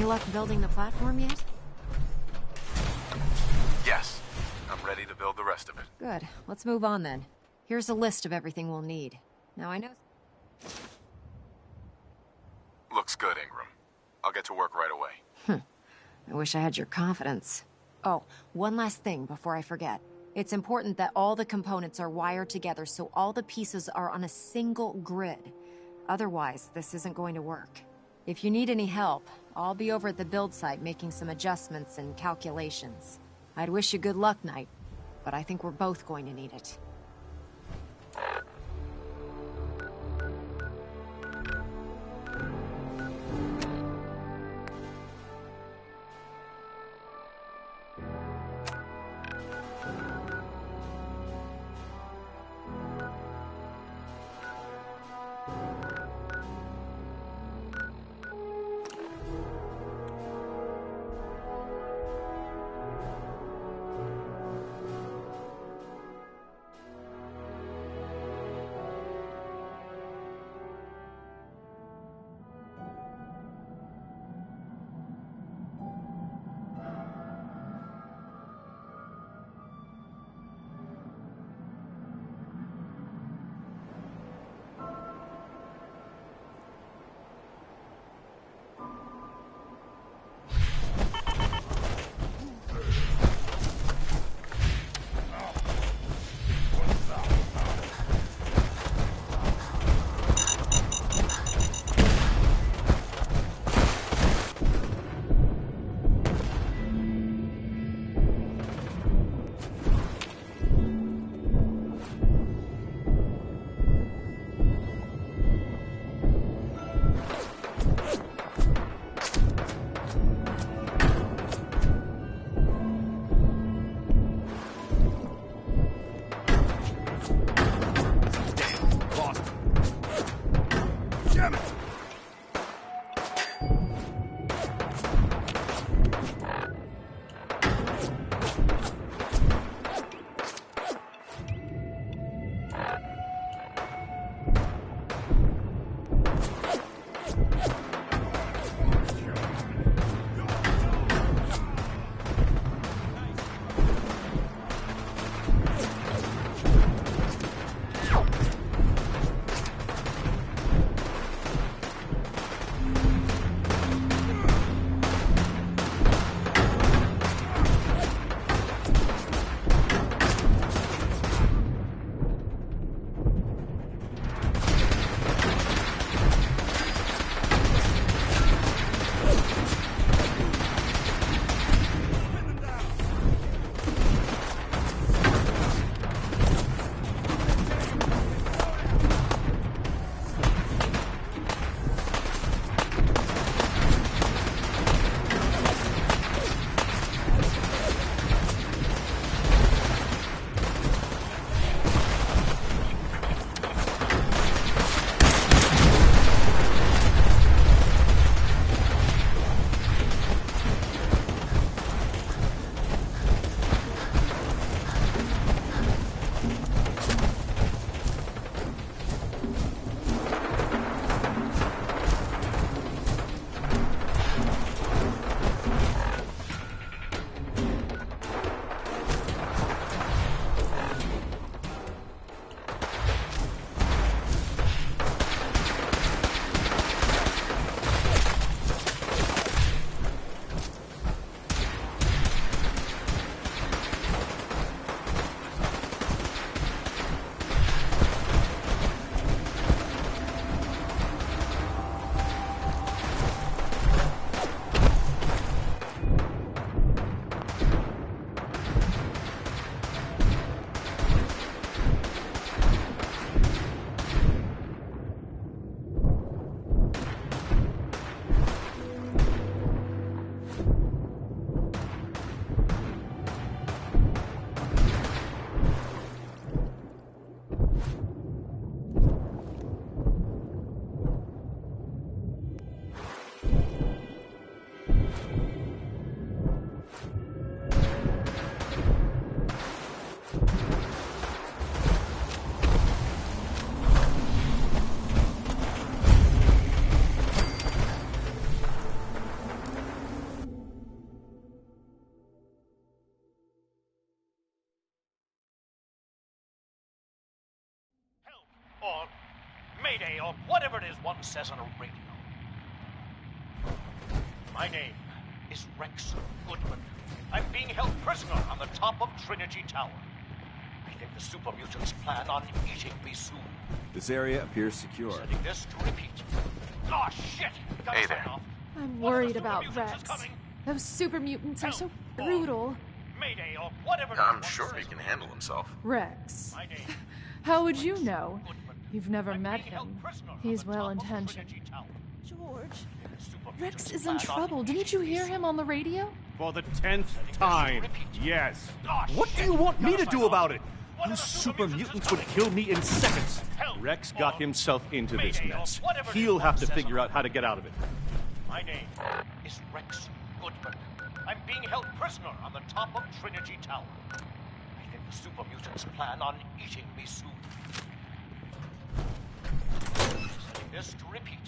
luck building the platform yet? Yes. I'm ready to build the rest of it. Good. Let's move on then. Here's a list of everything we'll need. Now I know... Looks good, Ingram. I'll get to work right away. I wish I had your confidence. Oh, one last thing before I forget. It's important that all the components are wired together so all the pieces are on a single grid. Otherwise, this isn't going to work. If you need any help, I'll be over at the build site making some adjustments and calculations. I'd wish you good luck, Knight, but I think we're both going to need it. or Mayday, or whatever it is one says on a radio. My name is Rex Goodman. I'm being held prisoner on the top of Trinity Tower. I think the super mutants plan on eating me soon. This area appears secure. Setting this to repeat. Oh, shit! Hey there. I'm worried about Rex. Those super mutants are so brutal. Mayday, or whatever. I'm sure he can handle himself. Rex. How would you know? You've never met him. He's well-intentioned. George. Rex is in trouble. Didn't you hear him on the radio? For the 10th time, yes. What do you want me to do about it? Those super mutants would kill me in seconds. Rex got himself into this mess. He'll have to figure out how to get out of it. My name is Rex Goodman. I'm being held prisoner on the top of Trinity Tower. I think the super mutants plan on eating me soon. Setting this to repeat.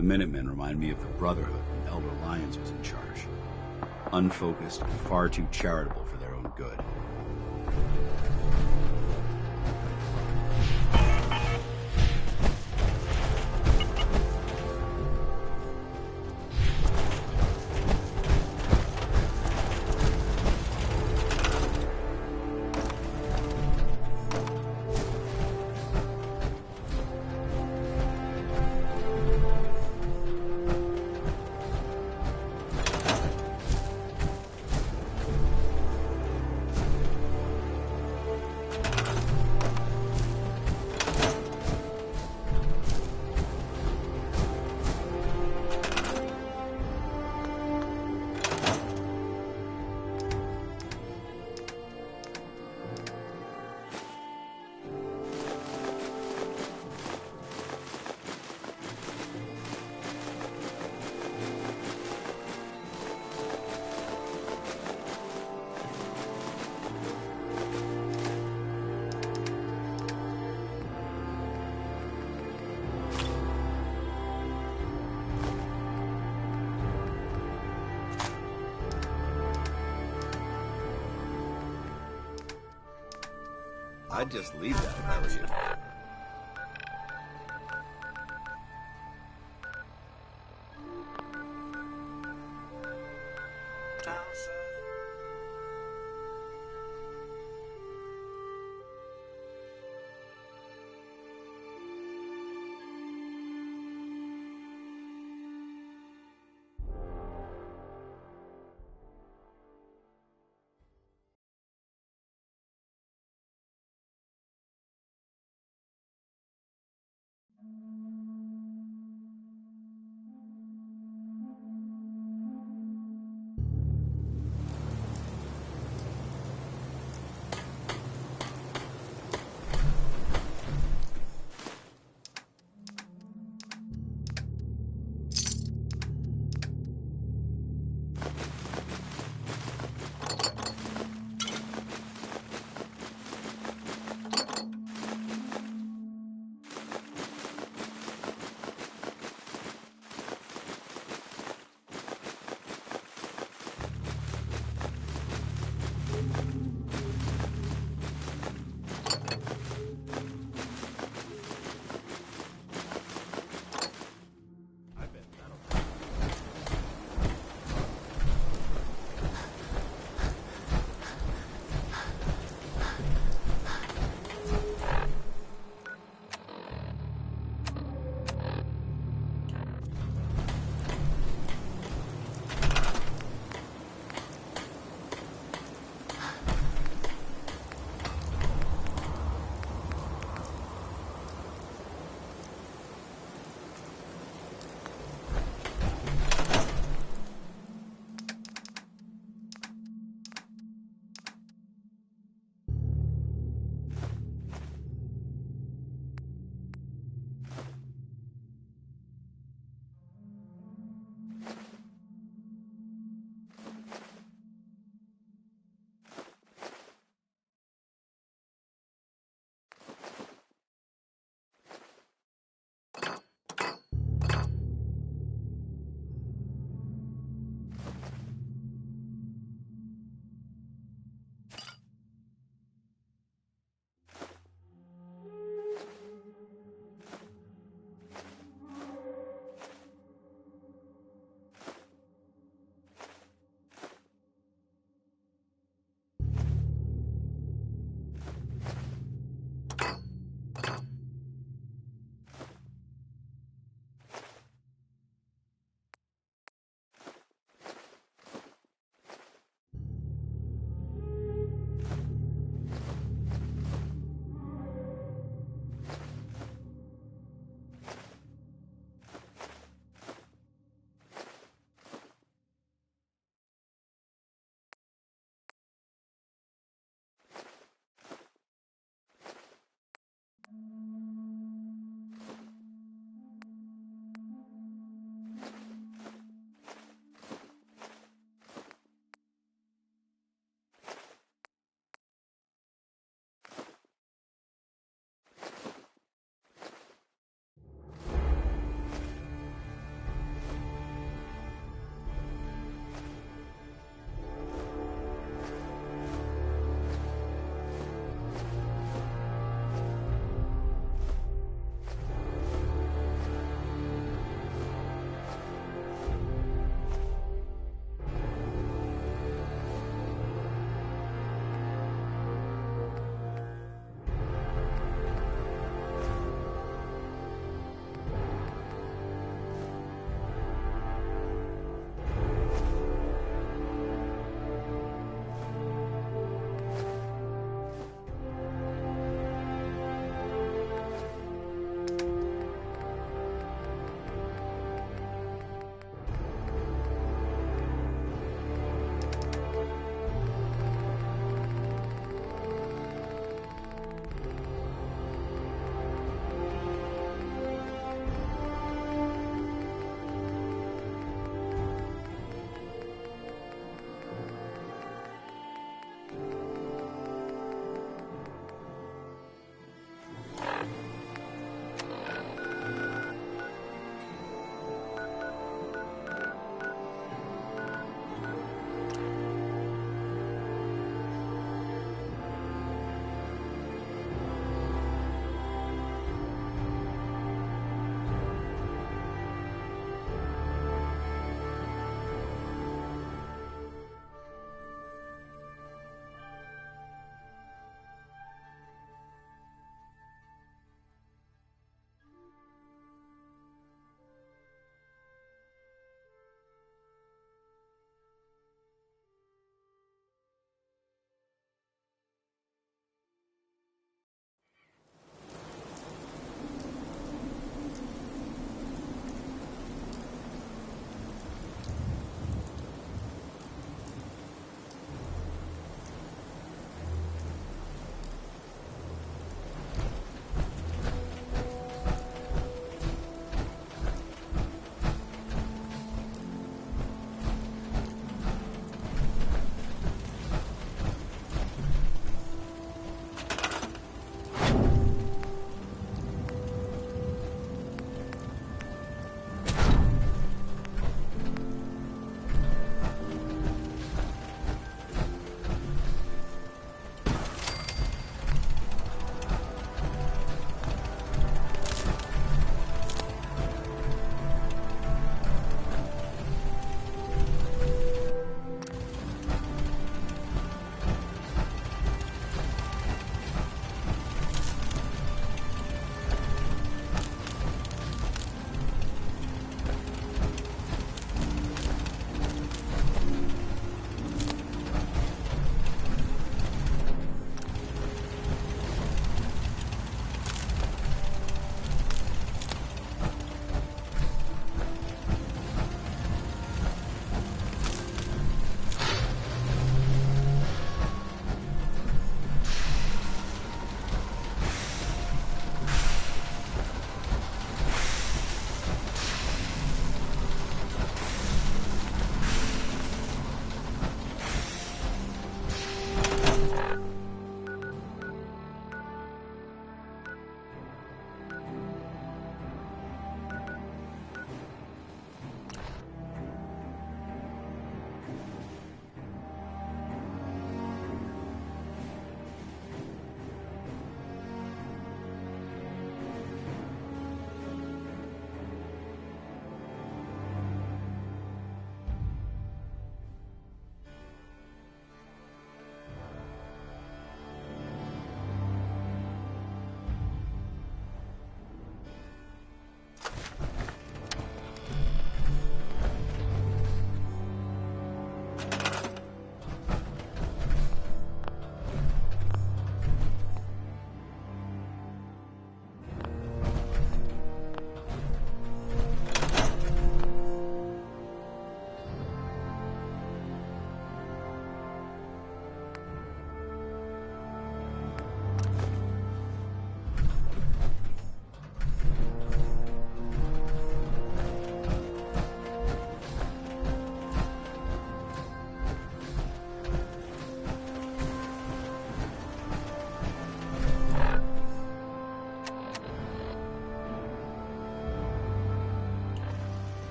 The Minutemen remind me of the Brotherhood when Elder Lyons was in charge. Unfocused and far too charitable for their own good. I'd just leave that if I were you.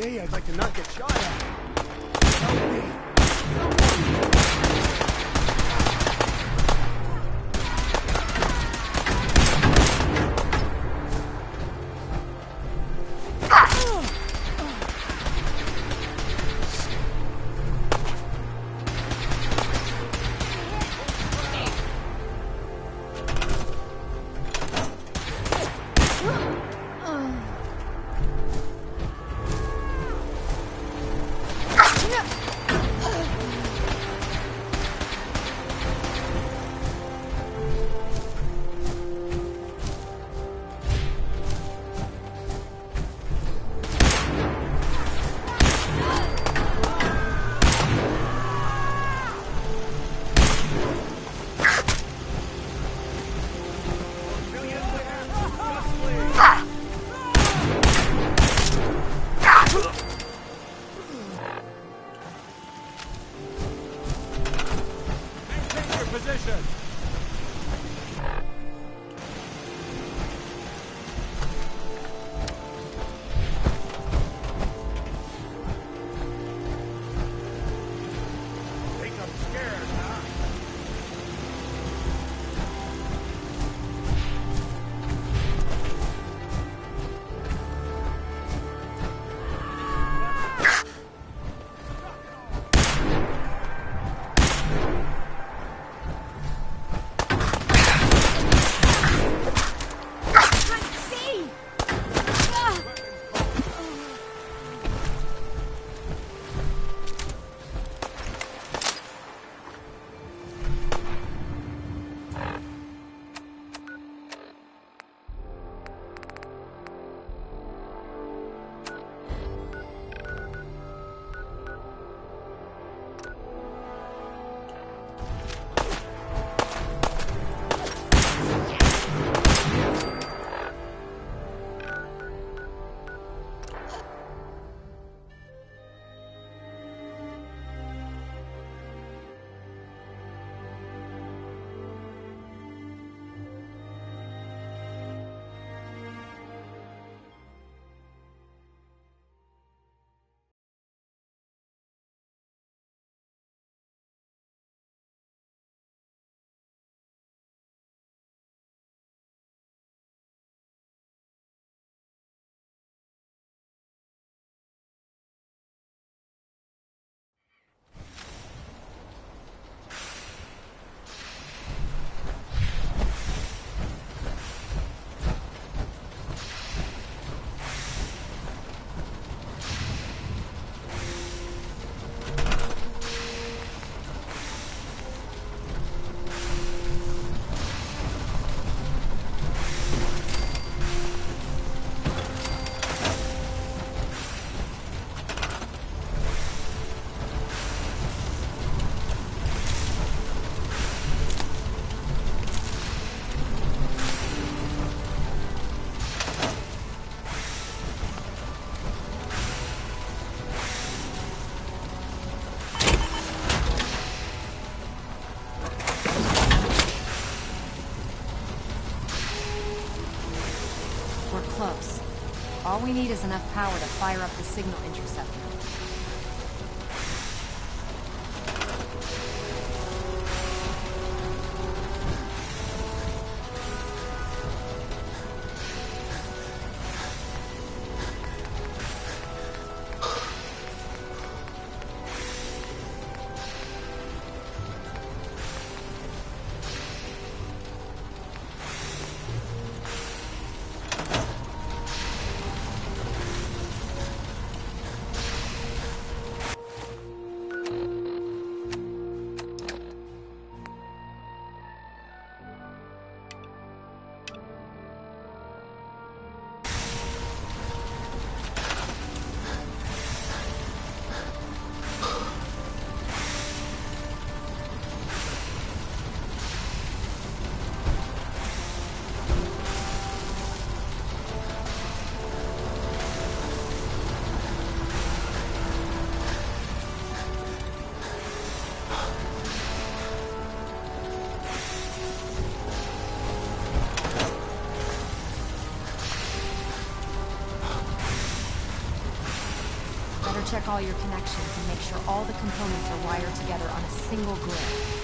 me, I'd like to not get shot at. Help me. Close. All we need is enough power to fire up the signal interceptor. check all your connections and make sure all the components are wired together on a single grid.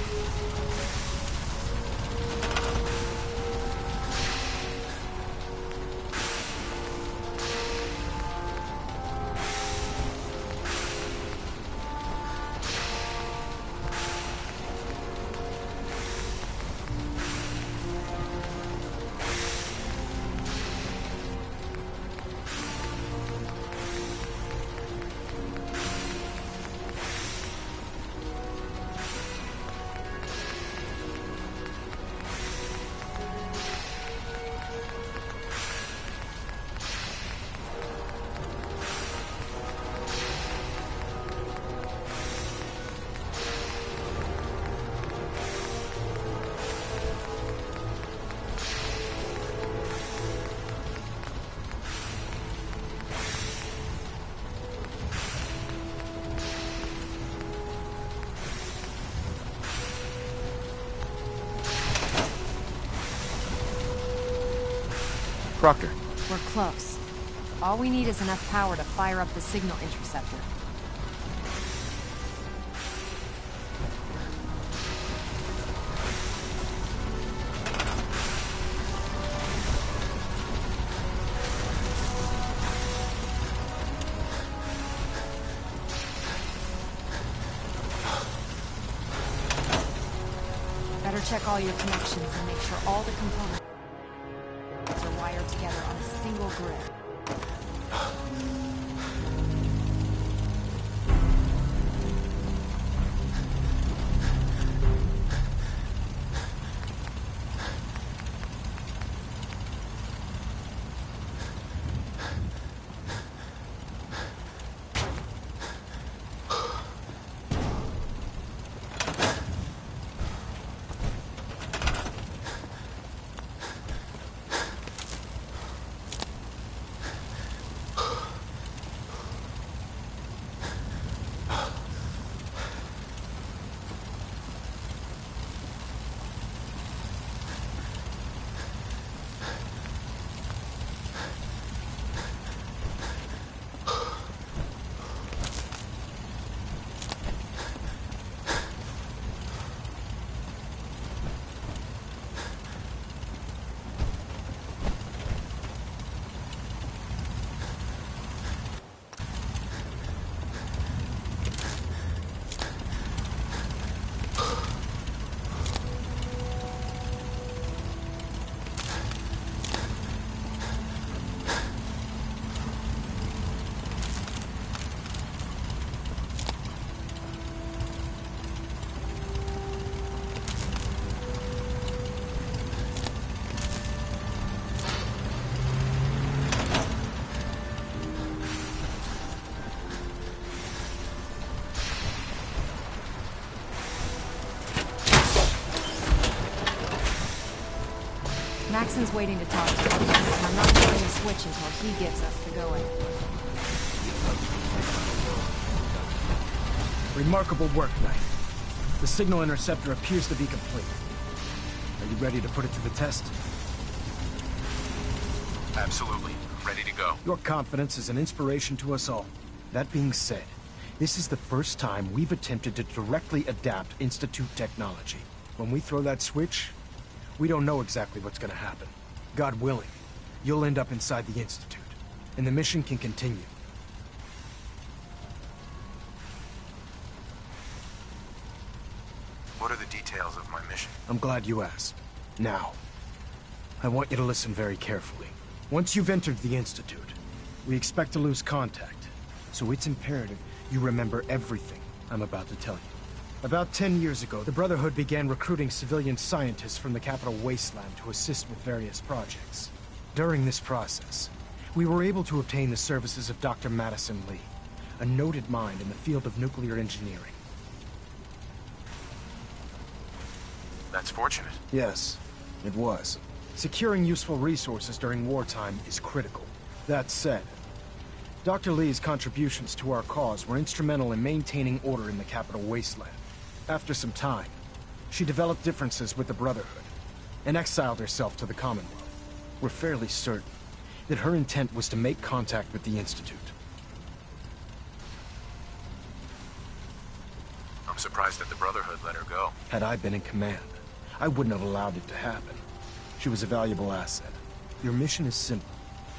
Proctor. We're close. All we need is enough power to fire up the signal interceptor. Better check all your connections and make sure all the components are wired together on a single grid. Maxon's waiting to talk to us, and I'm not pulling the switch until he gives us the go-ahead. Remarkable work, Knight. The signal interceptor appears to be complete. Are you ready to put it to the test? Absolutely. Ready to go. Your confidence is an inspiration to us all. That being said, this is the first time we've attempted to directly adapt Institute technology. When we throw that switch, we don't know exactly what's gonna happen. God willing, you'll end up inside the Institute, and the mission can continue. What are the details of my mission? I'm glad you asked. Now, I want you to listen very carefully. Once you've entered the Institute, we expect to lose contact, so it's imperative you remember everything I'm about to tell you. About 10 years ago, the Brotherhood began recruiting civilian scientists from the capital wasteland to assist with various projects. During this process, we were able to obtain the services of Dr. Madison Li, a noted mind in the field of nuclear engineering. That's fortunate. Yes, it was. Securing useful resources during wartime is critical. That said, Dr. Li's contributions to our cause were instrumental in maintaining order in the capital wasteland. After some time, she developed differences with the Brotherhood and exiled herself to the Commonwealth. We're fairly certain that her intent was to make contact with the Institute. surprised that the Brotherhood let her go. Had I been in command, I wouldn't have allowed it to happen. She was a valuable asset. Your mission is simple.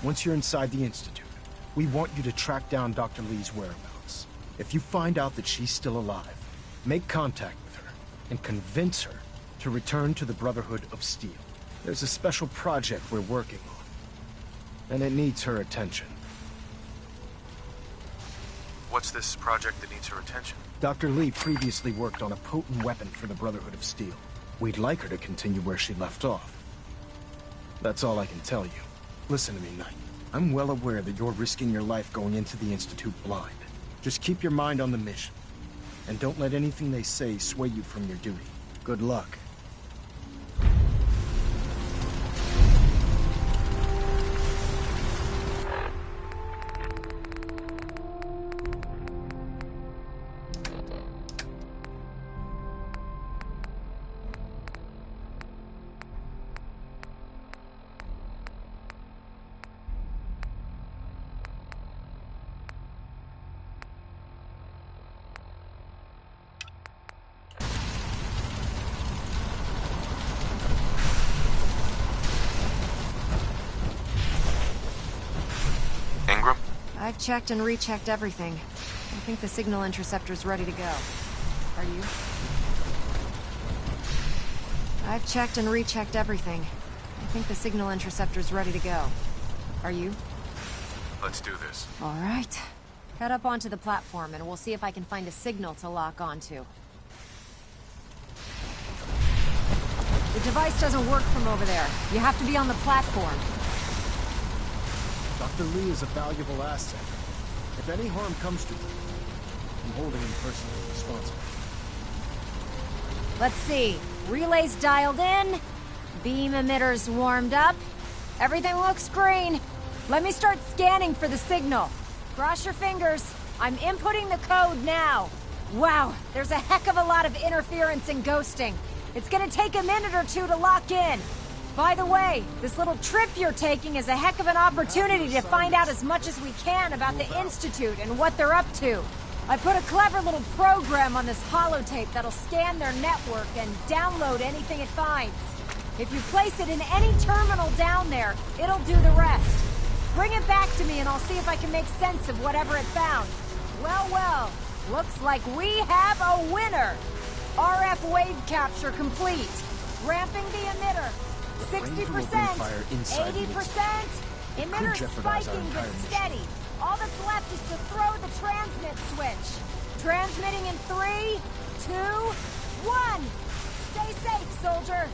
Once you're inside the Institute, we want you to track down Dr. Lee's whereabouts. If you find out that she's still alive, make contact with her and convince her to return to the Brotherhood of Steel. There's a special project we're working on, and it needs her attention. What's this project that needs her attention? Dr. Lee previously worked on a potent weapon for the Brotherhood of Steel. We'd like her to continue where she left off. That's all I can tell you. Listen to me, Knight. I'm well aware that you're risking your life going into the Institute blind. Just keep your mind on the mission. And don't let anything they say sway you from your duty. Good luck. I've checked and rechecked everything. I think the signal interceptor's ready to go. Are you? I've checked and rechecked everything. I think the signal interceptor's ready to go. Are you? Let's do this. All right. Head up onto the platform and we'll see if I can find a signal to lock onto. The device doesn't work from over there. You have to be on the platform. Dr. Lee is a valuable asset. If any harm comes to him, I'm holding him personally responsible. Let's see. Relays dialed in. Beam emitters warmed up. Everything looks green. Let me start scanning for the signal. Cross your fingers. I'm inputting the code now. Wow, there's a heck of a lot of interference and ghosting. It's gonna take a minute or two to lock in. By the way, this little trip you're taking is a heck of an opportunity to find out as much as we can about the Institute and what they're up to. I put a clever little program on this holotape that'll scan their network and download anything it finds. If you place it in any terminal down there, it'll do the rest. Bring it back to me and I'll see if I can make sense of whatever it found. Well, well, looks like we have a winner. RF wave capture complete. Ramping the emitter. 60%, 80%, emitter spiking but steady. All that's left is to throw the transmit switch. Transmitting in 3, 2, 1. Stay safe, soldier.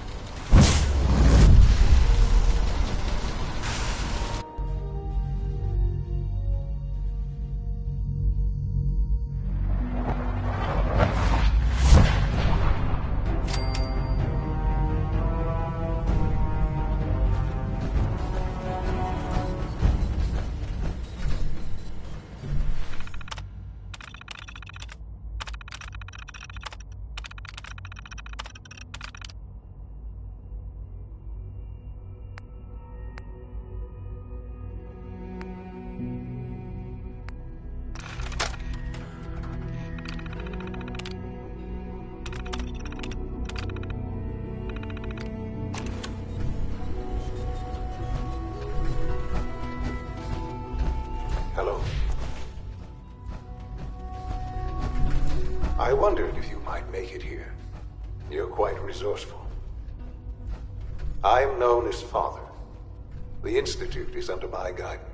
I wondered if you might make it here. You're quite resourceful. I'm known as Father. The Institute is under my guidance.